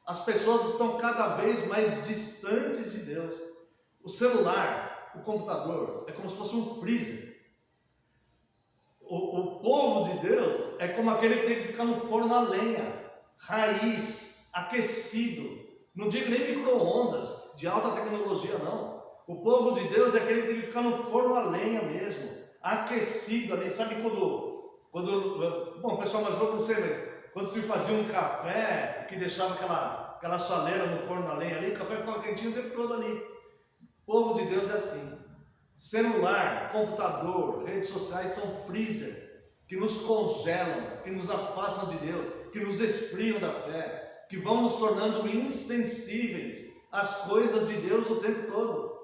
[SPEAKER 1] As pessoas estão cada vez mais distantes de Deus. O celular, o computador, é como se fosse um freezer. O povo de Deus é como aquele que tem que ficar no forno a lenha, raiz, aquecido. Não digo nem micro-ondas de alta tecnologia, não. O povo de Deus é aquele que tem que ficar no forno a lenha mesmo, aquecido ali. Sabe quando bom, o pessoal mais novo não sei, mas quando se fazia um café, que deixava aquela chaleira no forno a lenha ali, o café ficava quentinho o tempo todo ali. O povo de Deus é assim. Celular, computador, redes sociais são freezer, que nos congelam, que nos afastam de Deus, que nos esfriam da fé, que vão nos tornando insensíveis às coisas de Deus o tempo todo.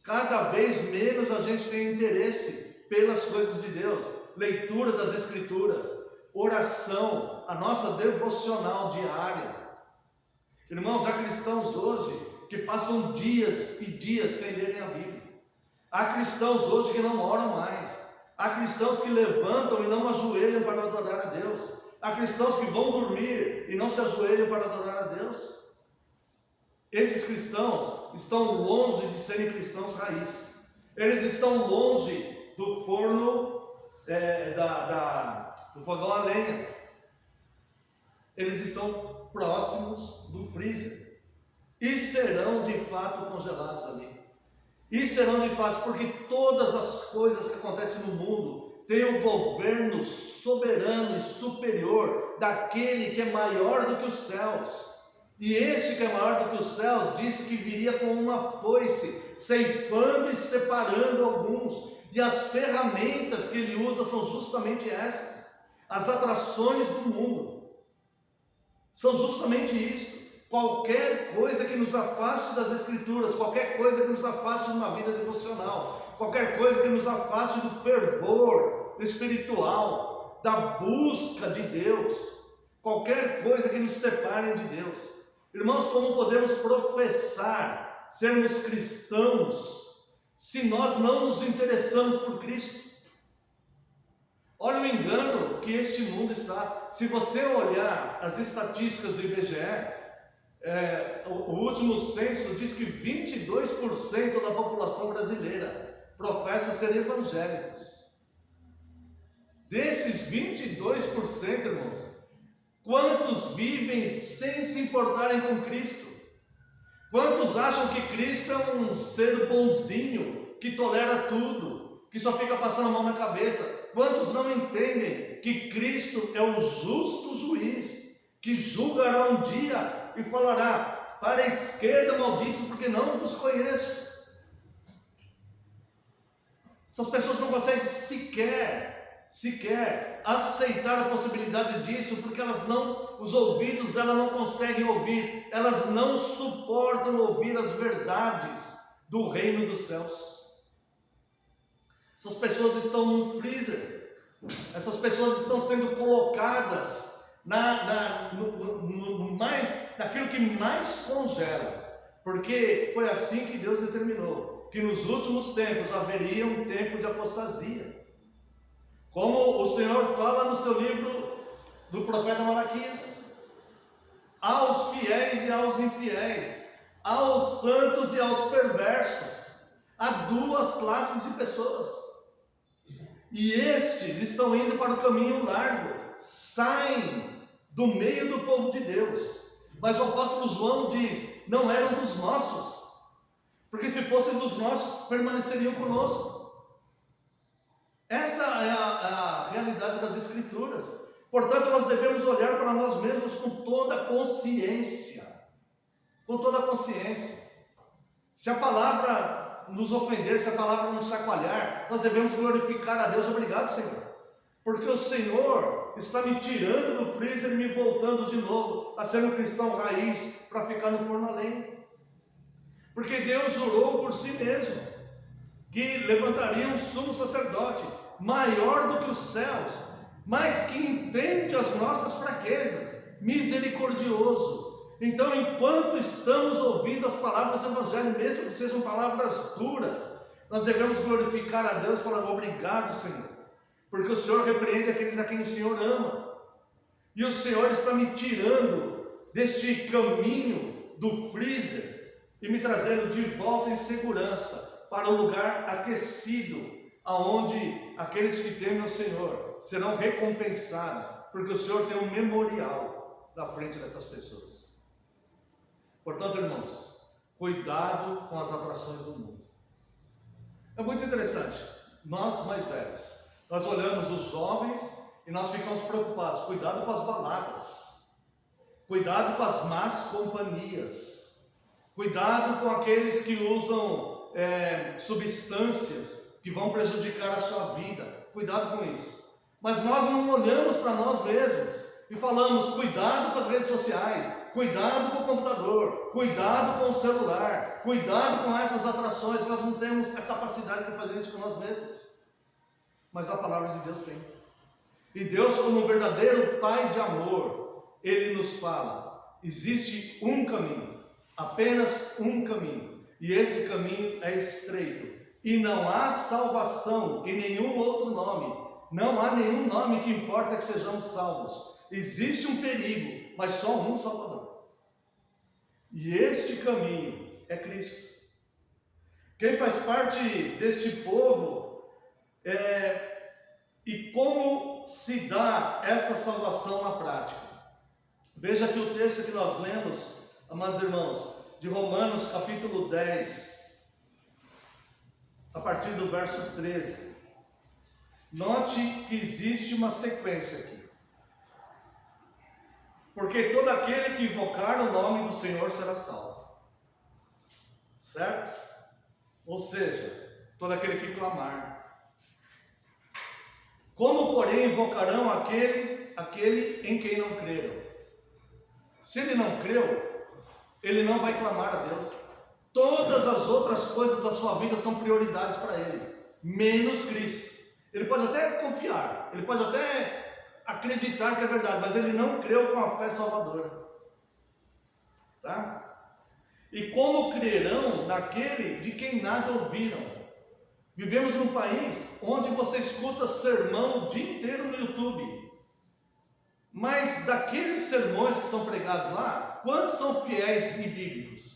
[SPEAKER 1] Cada vez menos a gente tem interesse pelas coisas de Deus. Leitura das Escrituras, oração, a nossa devocional diária. Irmãos, há cristãos hoje que passam dias e dias sem lerem a Bíblia. Há cristãos hoje que não oram mais. Há cristãos que levantam e não ajoelham para adorar a Deus. Há cristãos que vão dormir e não se ajoelham para adorar a Deus. Esses cristãos estão longe de serem cristãos raiz. Eles estão longe do forno, do fogão a lenha. Eles estão próximos do freezer e serão de fato congelados ali. E serão de fato, porque todas as coisas que acontecem no mundo têm o governo soberano e superior daquele que é maior do que os céus. E este que é maior do que os céus disse que viria com uma foice, ceifando e separando alguns. E as ferramentas que ele usa são justamente essas. As atrações do mundo são justamente isso. Qualquer coisa que nos afaste das Escrituras, qualquer coisa que nos afaste de uma vida devocional, qualquer coisa que nos afaste do fervor espiritual, da busca de Deus, qualquer coisa que nos separe de Deus. Irmãos, como podemos professar sermos cristãos se nós não nos interessamos por Cristo? Olha o engano que este mundo está. Se você olhar as estatísticas do IBGE, o último censo diz que 22% da população brasileira professa ser evangélicos. Desses 22%, irmãos, quantos vivem sem se importarem com Cristo? Quantos acham que Cristo é um ser bonzinho, que tolera tudo, que só fica passando a mão na cabeça? Quantos não entendem que Cristo é o justo juiz, que julgará um dia e falará: para a esquerda, malditos, porque não vos conheço? Essas pessoas não conseguem sequer aceitar a possibilidade disso, porque os ouvidos dela não conseguem ouvir, elas não suportam ouvir as verdades do reino dos céus. Essas pessoas estão num freezer, essas pessoas estão sendo colocadas naquilo que mais congela, porque foi assim que Deus determinou, que nos últimos tempos haveria um tempo de apostasia. Como o Senhor fala no seu livro do profeta Malaquias, aos fiéis e aos infiéis, aos santos e aos perversos, há duas classes de pessoas, e estes estão indo para o caminho largo, saem do meio do povo de Deus, mas o apóstolo João diz, não eram dos nossos, porque se fossem dos nossos, permaneceriam conosco. Essa é a realidade das Escrituras. Portanto, nós devemos olhar para nós mesmos com toda a consciência. Com toda a consciência. Se a palavra nos ofender, se a palavra nos chacoalhar, nós devemos glorificar a Deus. Obrigado, Senhor. Porque o Senhor está me tirando do freezer e me voltando de novo a ser um cristão raiz para ficar no forno a lenha. Porque Deus jurou por si mesmo que levantaria um sumo sacerdote maior do que os céus, mas que entende as nossas fraquezas, misericordioso. Então, enquanto estamos ouvindo as palavras do Evangelho, mesmo que sejam palavras duras, nós devemos glorificar a Deus falando, obrigado, Senhor, porque o Senhor repreende aqueles a quem o Senhor ama, e o Senhor está me tirando deste caminho do freezer e me trazendo de volta em segurança para um lugar aquecido, aonde aqueles que temem o Senhor serão recompensados, porque o Senhor tem um memorial na frente dessas pessoas. Portanto, irmãos, cuidado com as atrações do mundo. É muito interessante, nós mais velhos, nós olhamos os jovens e nós ficamos preocupados, cuidado com as baladas, cuidado com as más companhias, cuidado com aqueles que usam substâncias que vão prejudicar a sua vida, cuidado com isso. Mas nós não olhamos para nós mesmos e falamos, cuidado com as redes sociais, cuidado com o computador, cuidado com o celular, cuidado com essas atrações. Nós não temos a capacidade de fazer isso com nós mesmos, mas a palavra de Deus tem. E Deus, como um verdadeiro Pai de amor, Ele nos fala, existe um caminho, apenas um caminho, e esse caminho é estreito, e não há salvação em nenhum outro nome, não há nenhum nome que importa que sejamos salvos. Existe um perigo, mas só um Salvador, e este caminho é Cristo. Quem faz parte deste povo, e como se dá essa salvação na prática? Veja que o texto que nós lemos, amados irmãos, de Romanos capítulo 10, a partir do verso 13. Note que existe uma sequência aqui. Porque todo aquele que invocar o nome do Senhor será salvo. Certo? Ou seja, todo aquele que clamar. Como, porém, invocarão aquele em quem não creram? Se ele não creu, ele não vai clamar a Deus. Todas as outras coisas da sua vida são prioridades para ele, menos Cristo. Ele pode até confiar, ele pode até acreditar que é verdade, mas ele não creu com a fé salvadora. Tá? E como crerão naquele de quem nada ouviram? Vivemos num país onde você escuta sermão o dia inteiro no YouTube. Mas daqueles sermões que são pregados lá, quantos são fiéis e bíblicos?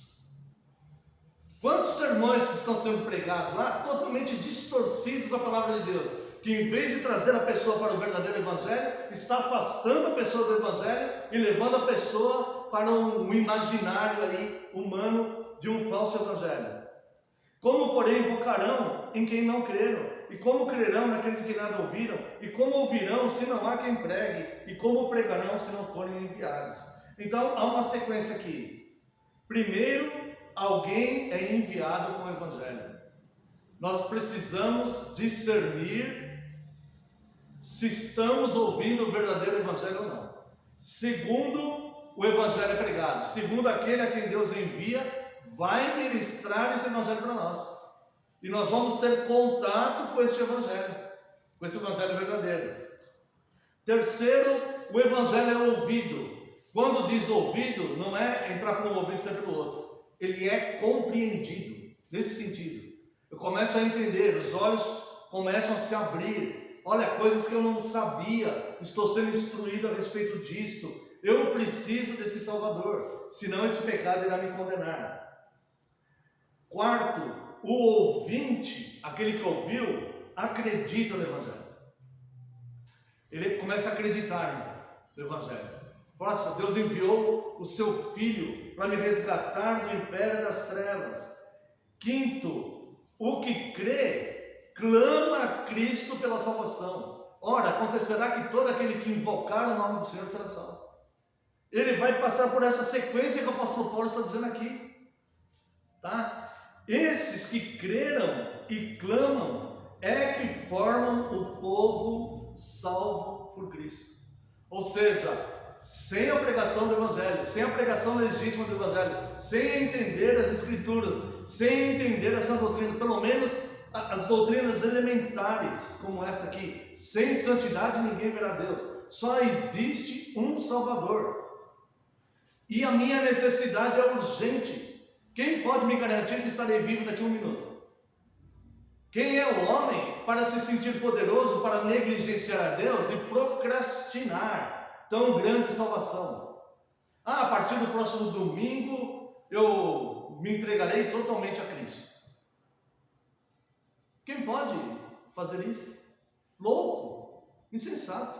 [SPEAKER 1] Quantos sermões que estão sendo pregados lá, totalmente distorcidos da palavra de Deus, que em vez de trazer a pessoa para o verdadeiro Evangelho, está afastando a pessoa do Evangelho e levando a pessoa para um imaginário aí, humano de um falso Evangelho. Como, porém, invocarão em quem não creram? E como crerão naqueles que nada ouviram? E como ouvirão se não há quem pregue? E como pregarão se não forem enviados? Então, há uma sequência aqui. Primeiro, alguém é enviado com o Evangelho. Nós precisamos discernir se estamos ouvindo o verdadeiro Evangelho ou não. Segundo, o Evangelho é pregado. Segundo, aquele a quem Deus envia vai ministrar esse Evangelho para nós. E nós vamos ter contato com esse Evangelho verdadeiro. Terceiro, o Evangelho é ouvido. Quando diz ouvido, não é entrar por um ouvido e sair pelo outro. Ele é compreendido, nesse sentido. Eu começo a entender, os olhos começam a se abrir. Olha, coisas que eu não sabia, estou sendo instruído a respeito disto. Eu preciso desse Salvador, senão esse pecado irá me condenar. Quarto, o ouvinte, aquele que ouviu, acredita no Evangelho. Ele começa a acreditar no Evangelho. Nossa, Deus enviou o seu Filho para me resgatar do império das trevas. Quinto, o que crê, clama a Cristo pela salvação. Ora, acontecerá que todo aquele que invocar o nome do Senhor será salvo. Ele vai passar por essa sequência que o apóstolo Paulo está dizendo aqui. Tá? Esses que creram e clamam é que formam o povo salvo por Cristo. Ou seja, sem a pregação do Evangelho, sem a pregação legítima do Evangelho, sem entender as Escrituras, sem entender essa doutrina, pelo menos as doutrinas elementares, como esta aqui, sem santidade ninguém verá Deus. Só existe um Salvador. E a minha necessidade é urgente. Quem pode me garantir que estarei vivo daqui a um minuto? Quem é o homem para se sentir poderoso, para negligenciar a Deus e procrastinar tão grande salvação? A partir do próximo domingo eu me entregarei totalmente a Cristo. Quem pode fazer isso? Louco, insensato.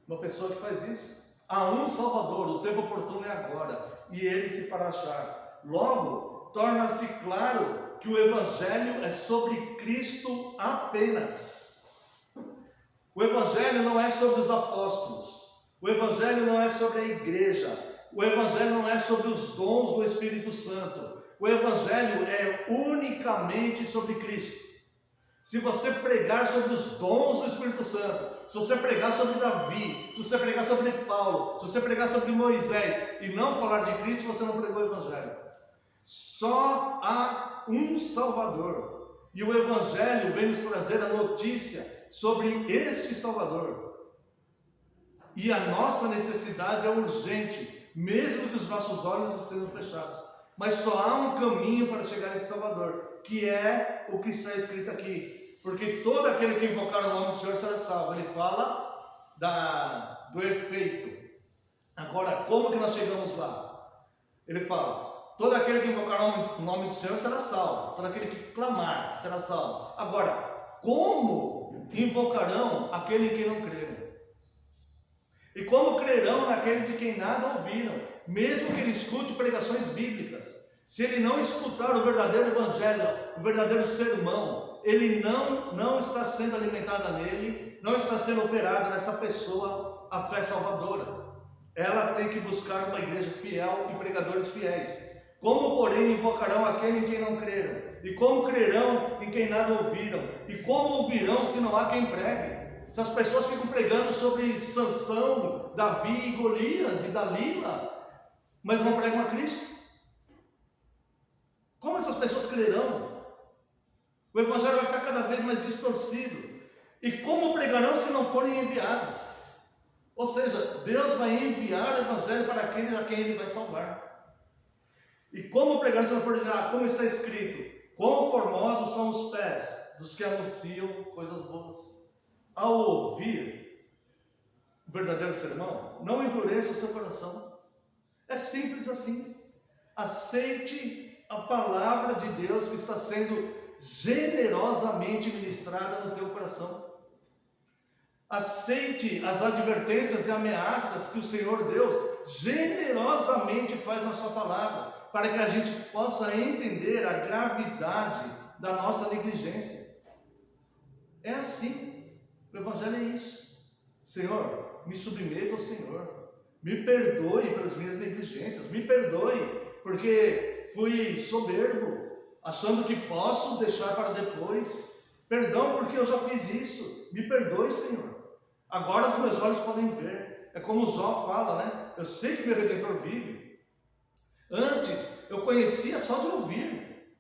[SPEAKER 1] Uma pessoa que faz isso. Há um Salvador, o tempo oportuno é agora, e ele se fará achar. Logo, torna-se claro que o Evangelho é sobre Cristo apenas. O Evangelho não é sobre os apóstolos, o Evangelho não é sobre a igreja, o Evangelho não é sobre os dons do Espírito Santo, o Evangelho é unicamente sobre Cristo. Se você pregar sobre os dons do Espírito Santo, se você pregar sobre Davi, se você pregar sobre Paulo, se você pregar sobre Moisés e não falar de Cristo, você não pregou o Evangelho. Só há um Salvador, e o Evangelho vem nos trazer a notícia sobre este Salvador. E a nossa necessidade é urgente, mesmo que os nossos olhos estejam fechados. Mas só há um caminho para chegar a esse Salvador, que é o que está escrito aqui. Porque todo aquele que invocar o nome do Senhor será salvo. Ele fala do efeito. Agora, como que nós chegamos lá? Ele fala, todo aquele que invocar o nome do Senhor será salvo. Todo aquele que clamar será salvo. Agora, como invocarão aquele em quem não creram? E como crerão naquele de quem nada ouviram? Mesmo que ele escute pregações bíblicas, se ele não escutar o verdadeiro Evangelho, o verdadeiro sermão, ele não está sendo alimentada nele, não está sendo operada nessa pessoa a fé salvadora. Ela tem que buscar uma igreja fiel e pregadores fiéis. Como, porém, invocarão aquele em quem não creram? E como crerão em quem nada ouviram? E como ouvirão se não há quem pregue? Se as pessoas ficam pregando sobre Sansão, Davi, Golias e Dalila, mas não pregam a Cristo, como essas pessoas crerão? O Evangelho vai ficar cada vez mais distorcido. E como pregarão se não forem enviados? Ou seja, Deus vai enviar o Evangelho para aqueles a quem Ele vai salvar. E como pregarão se não forem enviados? Como está escrito, quão formosos são os pés dos que anunciam coisas boas. Ao ouvir o verdadeiro sermão, não endureça o seu coração. É simples assim. Aceite a palavra de Deus que está sendo generosamente ministrada no teu coração. Aceite as advertências e ameaças que o Senhor Deus generosamente faz na sua palavra, para que a gente possa entender a gravidade da nossa negligência. É assim, o Evangelho é isso. Senhor, me submeto ao Senhor, me perdoe pelas minhas negligências, me perdoe porque fui soberbo, achando que posso deixar para depois. Perdão porque eu já fiz isso. Me perdoe, Senhor. Agora os meus olhos podem ver. É como Jó fala, né? Eu sei que meu Redentor vive. Antes eu conhecia só de ouvir,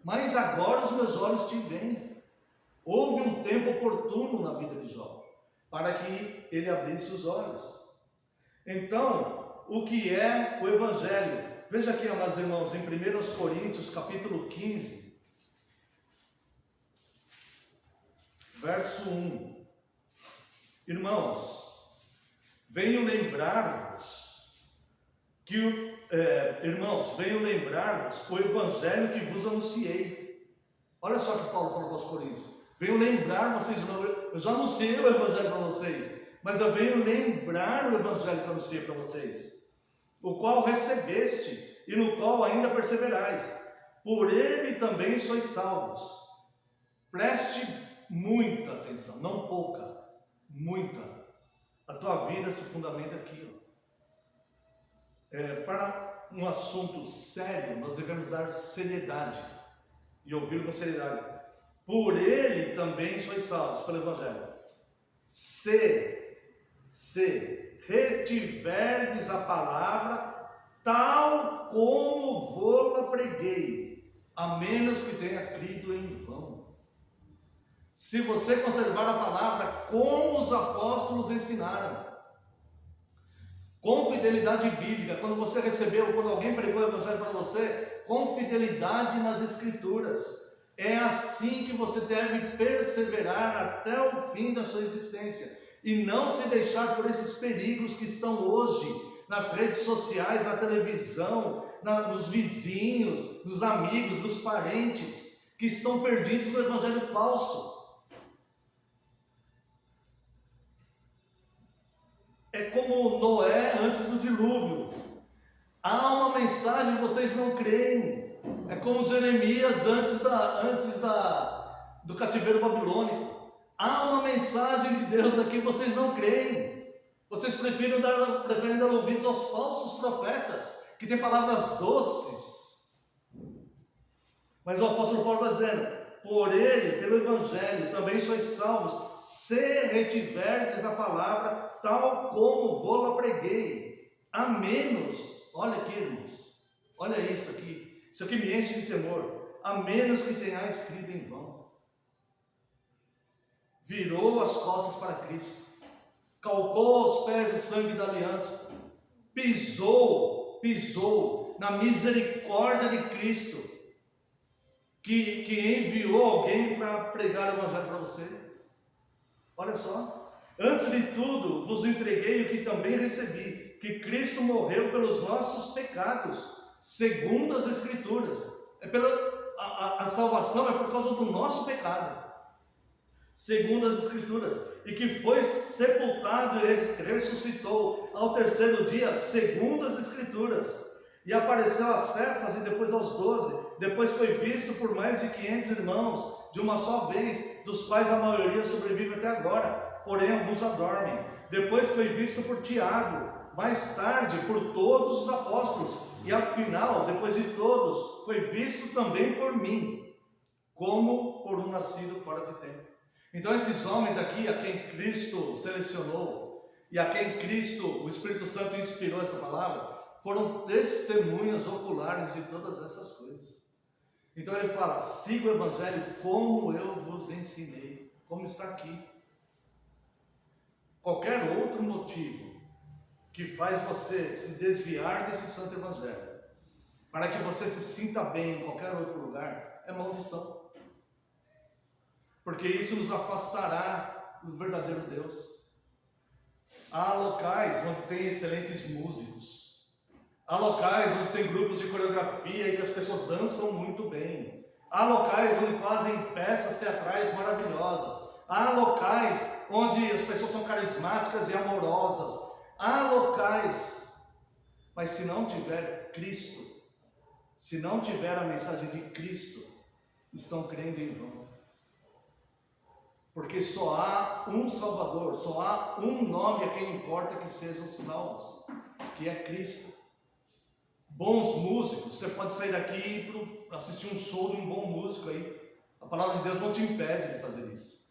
[SPEAKER 1] mas agora os meus olhos te veem. Houve um tempo oportuno na vida de Jó, para que ele abrisse os olhos. Então, o que é o Evangelho? Veja aqui, amados irmãos, em 1 Coríntios, capítulo 15, verso 1. Irmãos, venho lembrar-vos o evangelho que vos anunciei. Olha só o que Paulo falou para os Coríntios. Venho lembrar vocês, eu já anunciei o evangelho para vocês, mas eu venho lembrar o evangelho que eu anunciei para vocês, o qual recebeste e no qual ainda perseverais. Por ele também sois salvos. Preste muita atenção, não pouca, muita. A tua vida se fundamenta aqui. Para um assunto sério, nós devemos dar seriedade e ouvir com seriedade. Por ele também sois salvos, pelo evangelho. Se retiverdes a palavra tal como vou-la preguei, a menos que tenha crido em vão. Se você conservar a palavra como os apóstolos ensinaram, com fidelidade bíblica, quando você recebeu, quando alguém pregou o evangelho para você, com fidelidade nas escrituras, é assim que você deve perseverar até o fim da sua existência, e não se deixar por esses perigos que estão hoje nas redes sociais, na televisão, nos vizinhos, nos amigos, nos parentes, que estão perdidos no evangelho falso. É como Noé antes do dilúvio. Há uma mensagem que vocês não creem. É como Jeremias antes do cativeiro babilônico. Há uma mensagem de Deus aqui que vocês não creem. Vocês preferem dar ouvidos aos falsos profetas, que têm palavras doces. Mas o apóstolo Paulo está dizendo: por ele, pelo evangelho, também sois salvos, se retiverdes a palavra tal como vou-la preguei, a menos, olha aqui, irmãos, olha isso aqui me enche de temor, a menos que tenhais crido em vão. Virou as costas para Cristo, calcou aos pés o sangue da aliança, pisou na misericórdia de Cristo, que enviou alguém para pregar o evangelho para você. Olha só, antes de tudo vos entreguei o que também recebi, que Cristo morreu pelos nossos pecados, segundo as Escrituras. A salvação é por causa do nosso pecado, segundo as Escrituras, e que foi sepultado e ressuscitou ao terceiro dia, segundo as Escrituras, e apareceu a Cefas e depois aos 12, depois foi visto por mais de 500 irmãos, de uma só vez, dos quais a maioria sobrevive até agora, porém alguns já dormem. Depois foi visto por Tiago, mais tarde por todos os apóstolos, e afinal, depois de todos, foi visto também por mim, como por um nascido fora de tempo. Então esses homens aqui, a quem Cristo selecionou, e a quem Cristo, o Espírito Santo inspirou essa palavra, foram testemunhas oculares de todas essas coisas. Então ele fala: siga o evangelho como eu vos ensinei, como está aqui. Qualquer outro motivo que faz você se desviar desse santo evangelho, para que você se sinta bem em qualquer outro lugar, é maldição. Porque isso nos afastará do verdadeiro Deus. Há locais onde tem excelentes músicos, há locais onde tem grupos de coreografia e que as pessoas dançam muito bem, há locais onde fazem peças teatrais maravilhosas, há locais onde as pessoas são carismáticas e amorosas, há locais, mas se não tiver Cristo, se não tiver a mensagem de Cristo, estão crendo em vão. Porque só há um Salvador, só há um nome a quem importa que sejam salvos, que é Cristo. Bons músicos, você pode sair daqui para assistir um show de um bom músico aí. A palavra de Deus não te impede de fazer isso.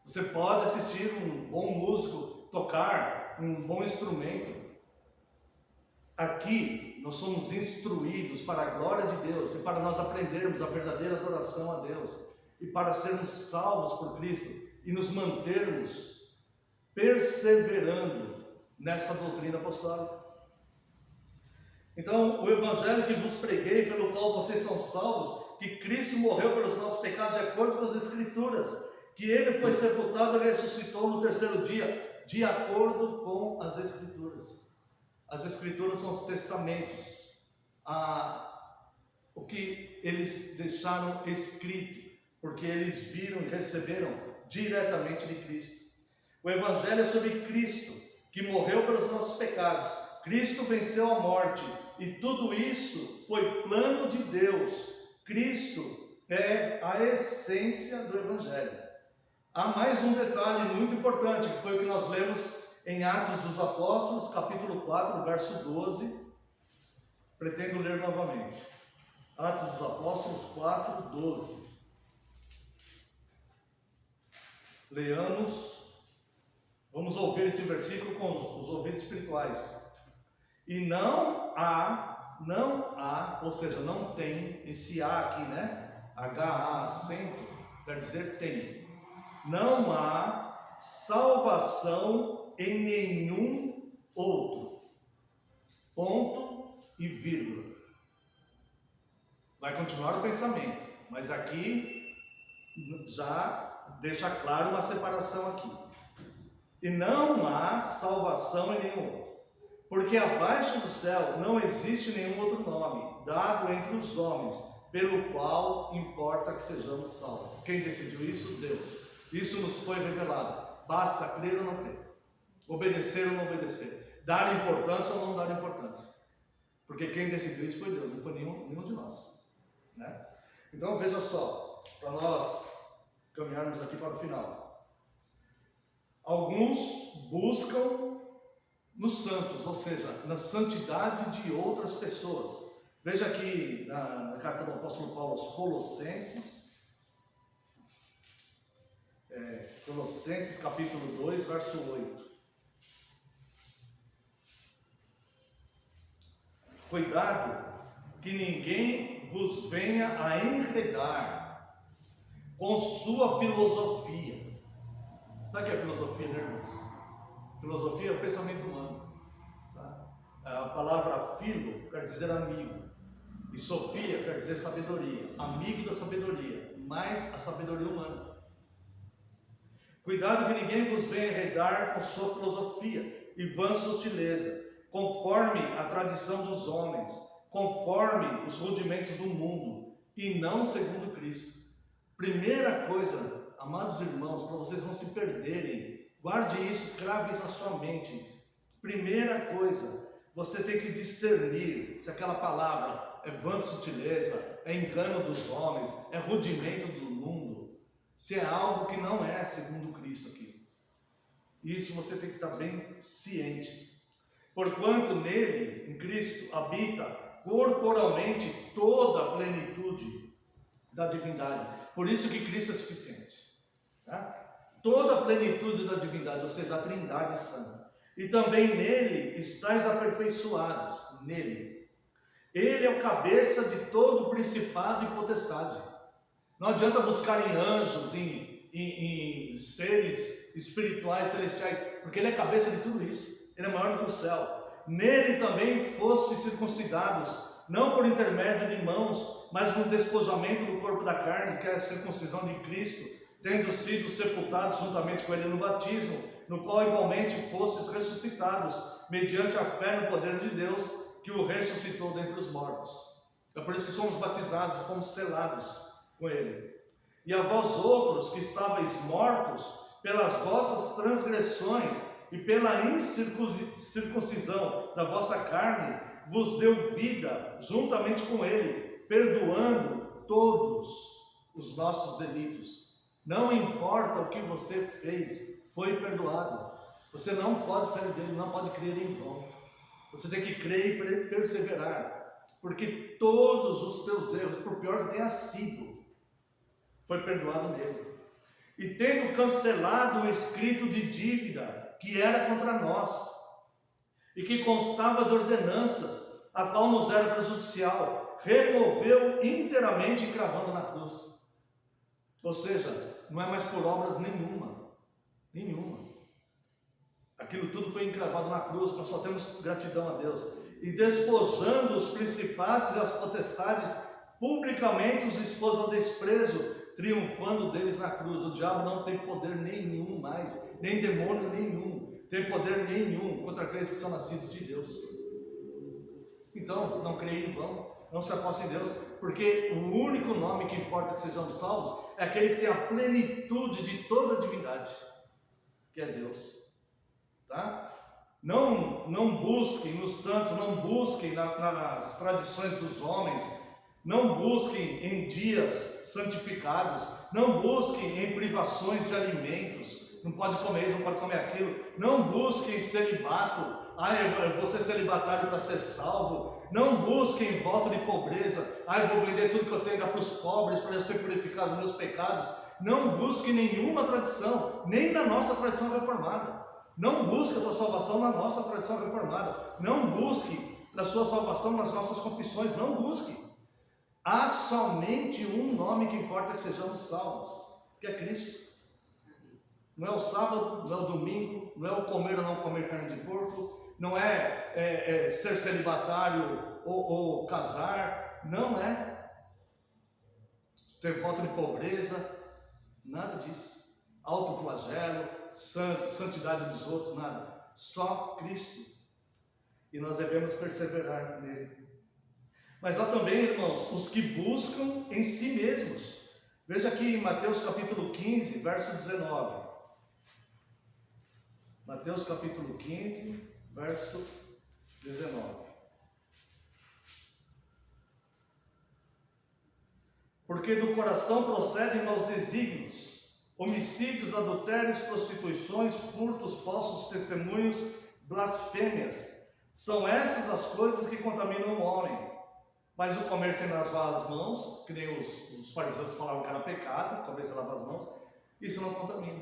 [SPEAKER 1] Você pode assistir um bom músico tocar um bom instrumento. Aqui nós somos instruídos para a glória de Deus e para nós aprendermos a verdadeira adoração a Deus e para sermos salvos por Cristo e nos mantermos perseverando nessa doutrina apostólica. Então, o evangelho que vos preguei, pelo qual vocês são salvos, que Cristo morreu pelos nossos pecados de acordo com as Escrituras, que ele foi sepultado e ressuscitou no terceiro dia, de acordo com as Escrituras. As Escrituras são os testamentos, o que eles deixaram escrito, porque eles viram e receberam diretamente de Cristo. O Evangelho é sobre Cristo, que morreu pelos nossos pecados. Cristo venceu a morte, e tudo isso foi plano de Deus. Cristo é a essência do Evangelho. Há mais um detalhe muito importante, que foi o que nós lemos em Atos dos Apóstolos, capítulo 4, verso 12. Pretendo ler novamente. Atos dos Apóstolos 4, 12. Leamos. Vamos ouvir esse versículo com os ouvidos espirituais. E não há, ou seja, não tem, esse A aqui, né? H-A, acento, quer dizer tem. Não há salvação em nenhum outro. Ponto e vírgula. Vai continuar o pensamento, mas aqui já deixa claro uma separação aqui. E não há salvação em nenhum outro, porque abaixo do céu não existe nenhum outro nome dado entre os homens, pelo qual importa que sejamos salvos. Quem decidiu isso? Deus. Isso nos foi revelado. Basta crer ou não crer, obedecer ou não obedecer, dar importância ou não dar importância, porque quem decidiu isso foi Deus, não foi nenhum de nós, né? Então veja só, para nós caminharmos aqui para o final. Alguns buscam nos santos, ou seja, na santidade de outras pessoas. Veja aqui na carta do apóstolo Paulo aos Colossenses, Colossenses capítulo 2, verso 8. Cuidado que ninguém vos venha a enredar com sua filosofia. Sabe o que é filosofia, né, irmãos? Filosofia é o pensamento humano. Tá? A palavra filo quer dizer amigo, e sofia quer dizer sabedoria, amigo da sabedoria, mais a sabedoria humana. Cuidado que ninguém vos venha enredar com sua filosofia e vã sutileza, conforme a tradição dos homens, conforme os rudimentos do mundo, e não segundo Cristo. Primeira coisa, amados irmãos, para vocês não se perderem, guarde isso, crave isso na sua mente. Primeira coisa, você tem que discernir se aquela palavra é vã sutileza, é engano dos homens, é rudimento do mundo, se é algo que não é segundo Cristo aqui. Isso você tem que estar bem ciente. Porquanto nele, em Cristo, habita corporalmente toda a plenitude da divindade. Por isso que Cristo é suficiente. Tá? Toda a plenitude da divindade, ou seja, a Trindade Santa. E também nele estáis aperfeiçoados. Nele. Ele é o cabeça de todo principado e potestade. Não adianta buscar em anjos, em seres espirituais, celestiais, porque ele é cabeça de tudo isso. Ele é maior do que o céu. Nele também fostes circuncidados, não por intermédio de mãos, mas no despojamento do corpo da carne, que é a circuncisão de Cristo, tendo sido sepultados juntamente com ele no batismo, no qual igualmente fostes ressuscitados, mediante a fé no poder de Deus, que o ressuscitou dentre os mortos. É por isso que somos batizados, fomos selados com ele. E a vós outros que estáveis mortos pelas vossas transgressões e pela incircuncisão da vossa carne, vos deu vida juntamente com ele, perdoando todos os nossos delitos. Não importa o que você fez, foi perdoado. Você não pode sair dele, não pode crer em vão. Você tem que crer e perseverar, porque todos os teus erros, por pior que tenha sido, foi perdoado nele. E tendo cancelado o escrito de dívida que era contra nós, e que constava de ordenanças, a qual nos era prejudicial, removeu inteiramente, cravando na cruz. Ou seja, não é mais por obras nenhuma. Aquilo tudo foi encravado na cruz, nós só temos gratidão a Deus. E despojando os principados e as potestades, publicamente os expôs ao desprezo, triunfando deles na cruz. O diabo não tem poder nenhum mais, nem demônio nenhum, tem poder nenhum contra aqueles que são nascidos de Deus. Então, não creia em vão, não se aposte em Deus, porque o único nome que importa que sejamos salvos é aquele que tem a plenitude de toda a divindade, que é Deus. Tá? Não busquem nos santos, não busquem nas tradições dos homens, não busquem em dias santificados, não busquem em privações de alimentos, não pode comer isso, não pode comer aquilo, não busquem celibato, eu vou ser celibatário para ser salvo, não busquem voto de pobreza, eu vou vender tudo que eu tenho e dar para os pobres para eu ser purificado dos meus pecados. Não busque nenhuma tradição, nem na nossa tradição reformada. Não busque a tua salvação na nossa tradição reformada. Não busque a sua salvação nas nossas confissões. Não busque. Há somente um nome que importa que sejamos salvos, que é Cristo. Não é o sábado, não é o domingo, não é o comer ou não comer carne de porco, não é ser celibatário ou casar, não é ter voto de pobreza, nada disso. Autoflagelo, santidade dos outros, nada. Só Cristo. E nós devemos perseverar nele. Mas há também, irmãos, os que buscam em si mesmos. Veja aqui em Mateus capítulo 15, verso 19. Mateus capítulo 15, verso 19. Porque do coração procedem maus desígnios, homicídios, adultérios, prostituições, furtos, falsos testemunhos, blasfêmias. São essas as coisas que contaminam o homem. Mas o comer sem lavar as mãos, que nem os fariseus falavam que era pecado, comer sem lavar as mãos, isso não contamina.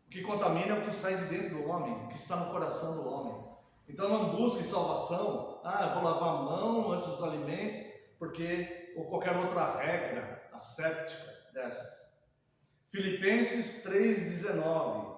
[SPEAKER 1] O que contamina é o que sai de dentro do homem, o que está no coração do homem. Então não busque salvação, eu vou lavar a mão antes dos alimentos, ou qualquer outra regra asséptica dessas. Filipenses 3,19.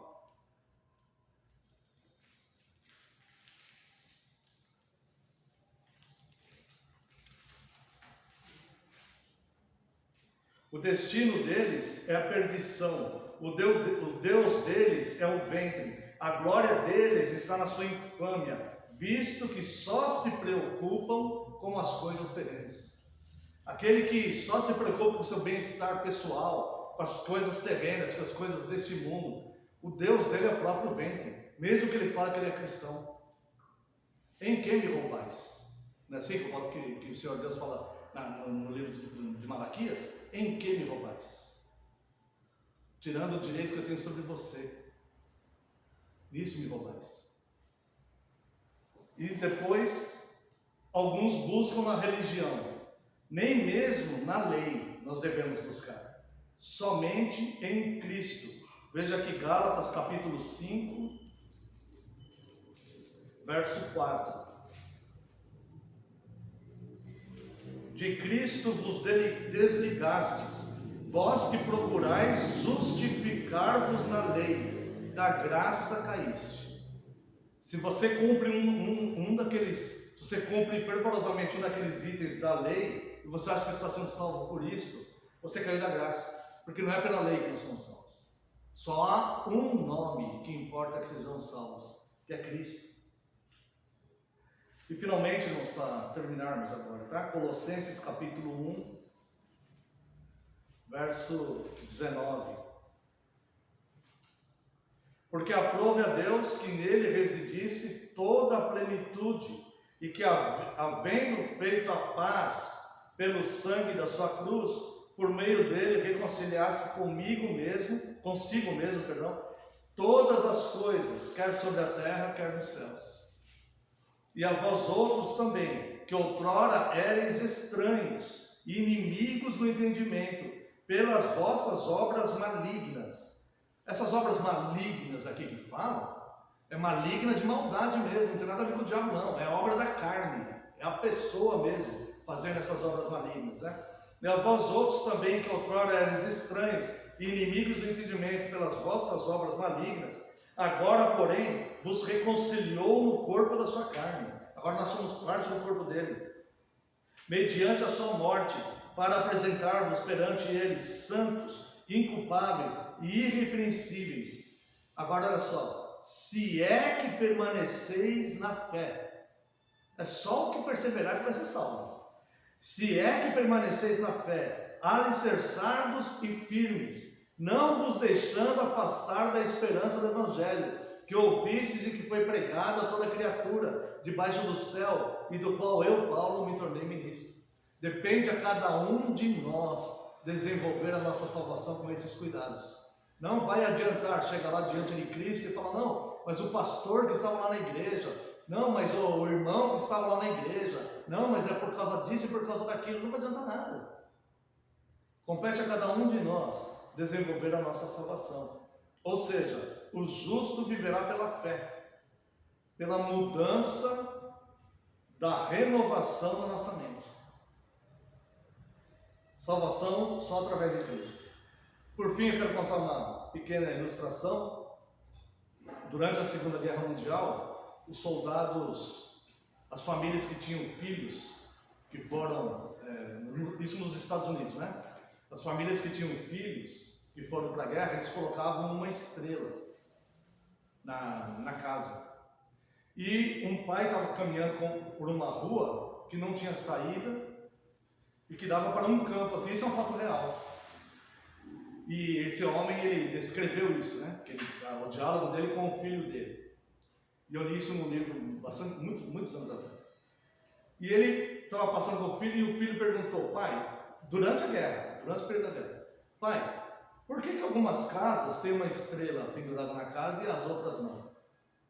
[SPEAKER 1] O destino deles é a perdição, o Deus deles é o ventre, a glória deles está na sua infâmia, visto que só se preocupam com as coisas terrenas. Aquele que só se preocupa com o seu bem-estar pessoal, com as coisas terrenas, com as coisas deste mundo, o Deus dele é o próprio ventre, mesmo que ele fale que ele é cristão. Em que me roubais? Não é assim que o Senhor Deus fala no livro de Malaquias? Em que me roubais? Tirando o direito que eu tenho sobre você, nisso me roubais. E depois, alguns buscam na religião, nem mesmo na lei nós devemos buscar, somente em Cristo. Veja aqui Gálatas capítulo 5, verso 4. De Cristo vos desligastes, vós que procurais justificar-vos na lei, da graça caíste. Se você cumpre se você cumpre fervorosamente um daqueles itens da lei, e você acha que está sendo salvo por isso, você caiu da graça, porque não é pela lei que nós somos salvos. Só há um nome que importa que sejamos salvos, que é Cristo. E finalmente, irmãos, para terminarmos agora, tá? Colossenses capítulo 1, verso 19. Porque aprove a Deus que nele residisse toda a plenitude, e que havendo feito a paz pelo sangue da sua cruz, por meio dele reconciliasse consigo mesmo, todas as coisas, quer sobre a terra, quer nos céus. E a vós outros também, que outrora éreis estranhos e inimigos no entendimento, pelas vossas obras malignas. Essas obras malignas aqui que falam, é maligna de maldade mesmo, não tem nada a ver com o diabo não, é a obra da carne, é a pessoa mesmo fazendo essas obras malignas, né? E a vós outros também, que outrora éreis estranhos e inimigos do entendimento, pelas vossas obras malignas, agora, porém, vos reconciliou no corpo da sua carne. Agora nós somos parte do corpo dele. Mediante a sua morte, para apresentar-vos perante ele santos, inculpáveis e irrepreensíveis. Agora olha só, se é que permaneceis na fé, é só o que perseverar que vai ser salvo. Se é que permaneceis na fé, alicerçados e firmes, não vos deixando afastar da esperança do Evangelho, que ouvistes e que foi pregado a toda criatura, debaixo do céu, e do qual eu, Paulo, me tornei ministro. Depende a cada um de nós desenvolver a nossa salvação com esses cuidados. Não vai adiantar chegar lá diante de Cristo e falar, não, mas o pastor que estava lá na igreja, não, mas o irmão que estava lá na igreja, não, mas é por causa disso e por causa daquilo, não vai adiantar nada. Compete a cada um de nós desenvolver a nossa salvação. Ou seja, o justo viverá pela fé, pela mudança da renovação da nossa mente. Salvação só através de Cristo. Por fim, eu quero contar uma pequena ilustração. Durante a Segunda Guerra Mundial, os soldados, as famílias que tinham filhos, que foram, isso nos Estados Unidos, né? As famílias que tinham filhos que foram para a guerra, eles colocavam uma estrela na casa. E um pai estava caminhando por uma rua que não tinha saída e que dava para um campo, assim, isso é um fato real. E esse homem, ele descreveu isso, né? O diálogo dele com o filho dele. E eu li isso num livro muitos anos atrás. E ele estava passando com o filho e o filho perguntou, pai, durante a guerra, durante o período da guerra, pai, por que algumas casas têm uma estrela pendurada na casa e as outras não?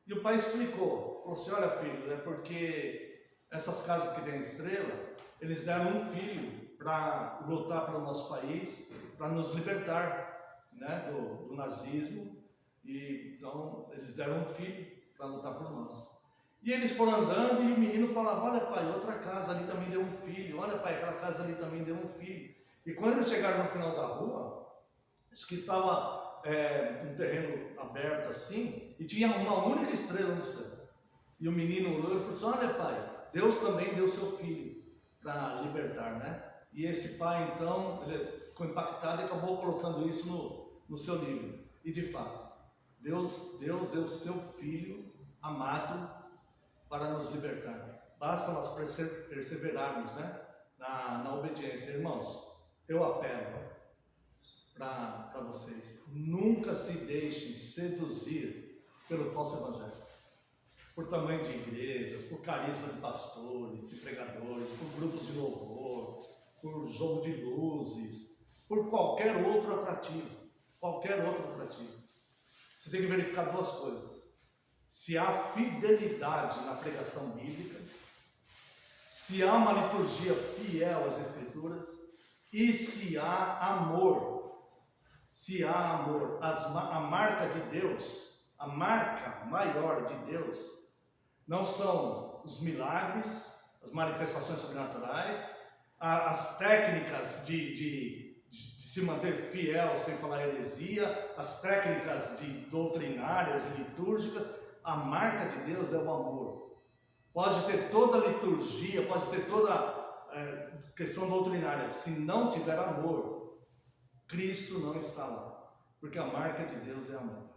[SPEAKER 1] E o pai explicou, falou assim, olha filho, é porque essas casas que têm estrela, eles deram um filho para lutar pelo nosso país, para nos libertar, né, do nazismo, e então eles deram um filho para lutar por nós. E eles foram andando e o menino falava, olha pai, outra casa ali também deu um filho, olha pai, aquela casa ali também deu um filho. E quando eles chegaram no final da rua, acho que estava um terreno aberto assim, e tinha uma única estrela no céu. E o menino olhou e falou assim, olha pai, Deus também deu seu filho para libertar, né? E esse pai então, ele ficou impactado e acabou colocando isso no seu livro. E de fato, Deus deu seu filho amado para nos libertar. Basta nós perseverarmos, né, na obediência. Irmãos, eu apelo para vocês, nunca se deixem seduzir pelo falso evangelho, por tamanho de igrejas, por carisma de pastores, de pregadores, por grupos de louvor, por jogo de luzes, por qualquer outro atrativo, Você tem que verificar duas coisas: se há fidelidade na pregação bíblica, se há uma liturgia fiel às Escrituras e se há amor. A marca de Deus, a marca maior de Deus, não são os milagres, as manifestações sobrenaturais, as técnicas de se manter fiel sem falar heresia, as técnicas doutrinárias e litúrgicas. A marca de Deus é o amor. Pode ter toda a liturgia, pode ter toda a questão doutrinária, se não tiver amor, Cristo não está lá, porque a marca de Deus é amor.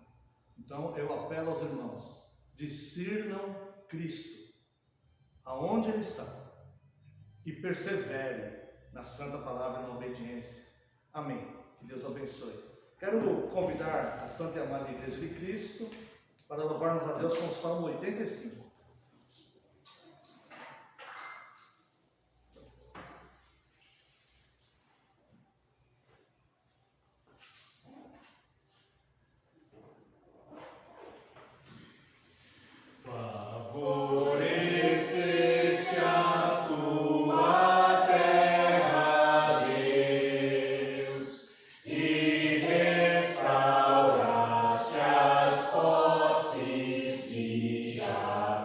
[SPEAKER 1] Então eu apelo aos irmãos, discernam Cristo, aonde Ele está, e persevere na santa palavra e na obediência. Amém. Que Deus abençoe. Quero convidar a Santa e Amada Igreja de Cristo para louvarmos a Deus com o Salmo 85.
[SPEAKER 2] Já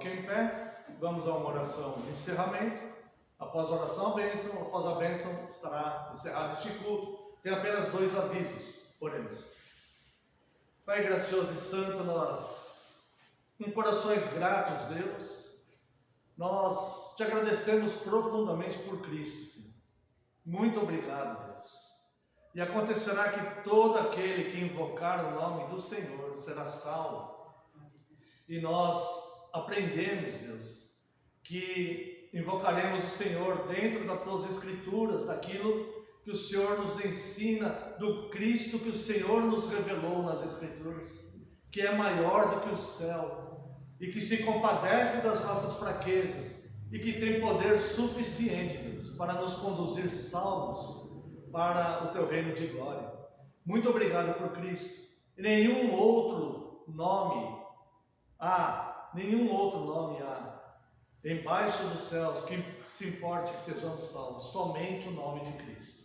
[SPEAKER 1] coloque em pé, vamos a uma oração de encerramento. Após a oração, a bênção. Após a bênção, estará encerrado este culto. Tem apenas 2 avisos, oremos. Pai gracioso e santo, nós, com corações gratos, Deus, nós te agradecemos profundamente por Cristo, Senhor. Muito obrigado, Deus. E acontecerá que todo aquele que invocar o nome do Senhor será salvo. E nós aprendemos, Deus, que invocaremos o Senhor dentro das tuas escrituras, daquilo que o Senhor nos ensina, do Cristo que o Senhor nos revelou nas escrituras, que é maior do que o céu, e que se compadece das nossas fraquezas, e que tem poder suficiente, Deus, para nos conduzir salvos para o teu reino de glória. Muito obrigado por Cristo. E nenhum outro nome há embaixo dos céus que se importe que sejamos salvos, somente o nome de Cristo.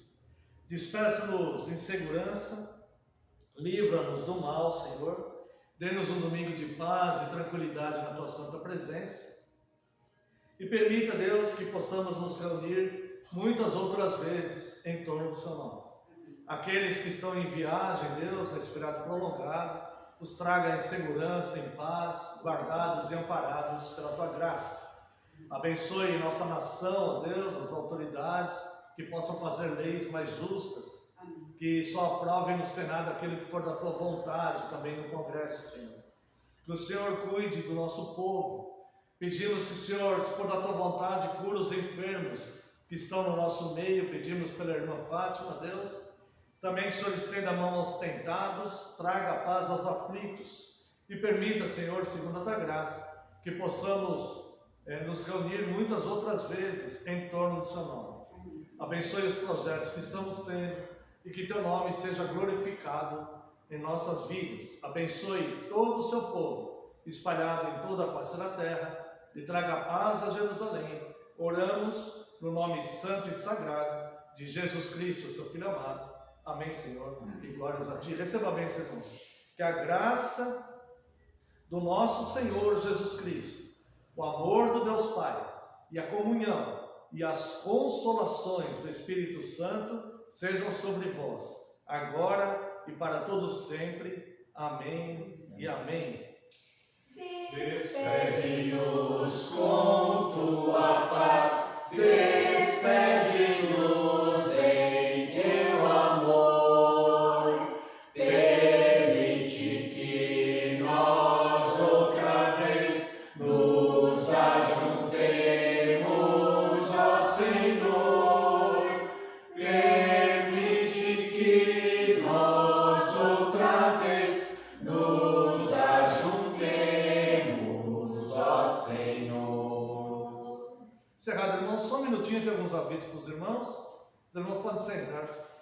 [SPEAKER 1] Despeça-nos em segurança, livra-nos do mal, Senhor, dê-nos um domingo de paz e tranquilidade na tua santa presença, e permita, Deus, que possamos nos reunir muitas outras vezes em torno do seu nome. Aqueles que estão em viagem, Deus, nesse feriado prolongado, os traga em segurança, em paz, guardados e amparados pela tua graça. Abençoe nossa nação, Deus, as autoridades, que possam fazer leis mais justas, que só aprovem no Senado aquilo que for da tua vontade, também no Congresso, Senhor. Que o Senhor cuide do nosso povo. Pedimos que o Senhor, se for da tua vontade, cura os enfermos que estão no nosso meio. Pedimos pela irmã Fátima, Deus. Também que o Senhor estenda a mão aos tentados, traga a paz aos aflitos. E permita, Senhor, segundo a tua graça, que possamos nos reunir muitas outras vezes em torno do seu nome. Abençoe os projetos que estamos tendo e que teu nome seja glorificado em nossas vidas. Abençoe todo o seu povo espalhado em toda a face da terra e traga paz a Jerusalém. Oramos no nome santo e sagrado de Jesus Cristo, seu Filho amado. Amém, Senhor, e glórias a ti. Receba a bênção, irmãos. Que a graça do nosso Senhor Jesus Cristo, o amor do Deus Pai e a comunhão e as consolações do Espírito Santo sejam sobre vós, agora e para todos sempre. Amém e amém.
[SPEAKER 2] Despede-nos com tua paz, despede-nos em teu amor, permite que nós outra vez nos ajuntemos, ó Senhor, permite que nós outra vez nos ajuntemos, ó Senhor.
[SPEAKER 1] Encerrado, irmãos, só um minutinho, tem alguns avisos para os irmãos. Os irmãos podem sentar-se.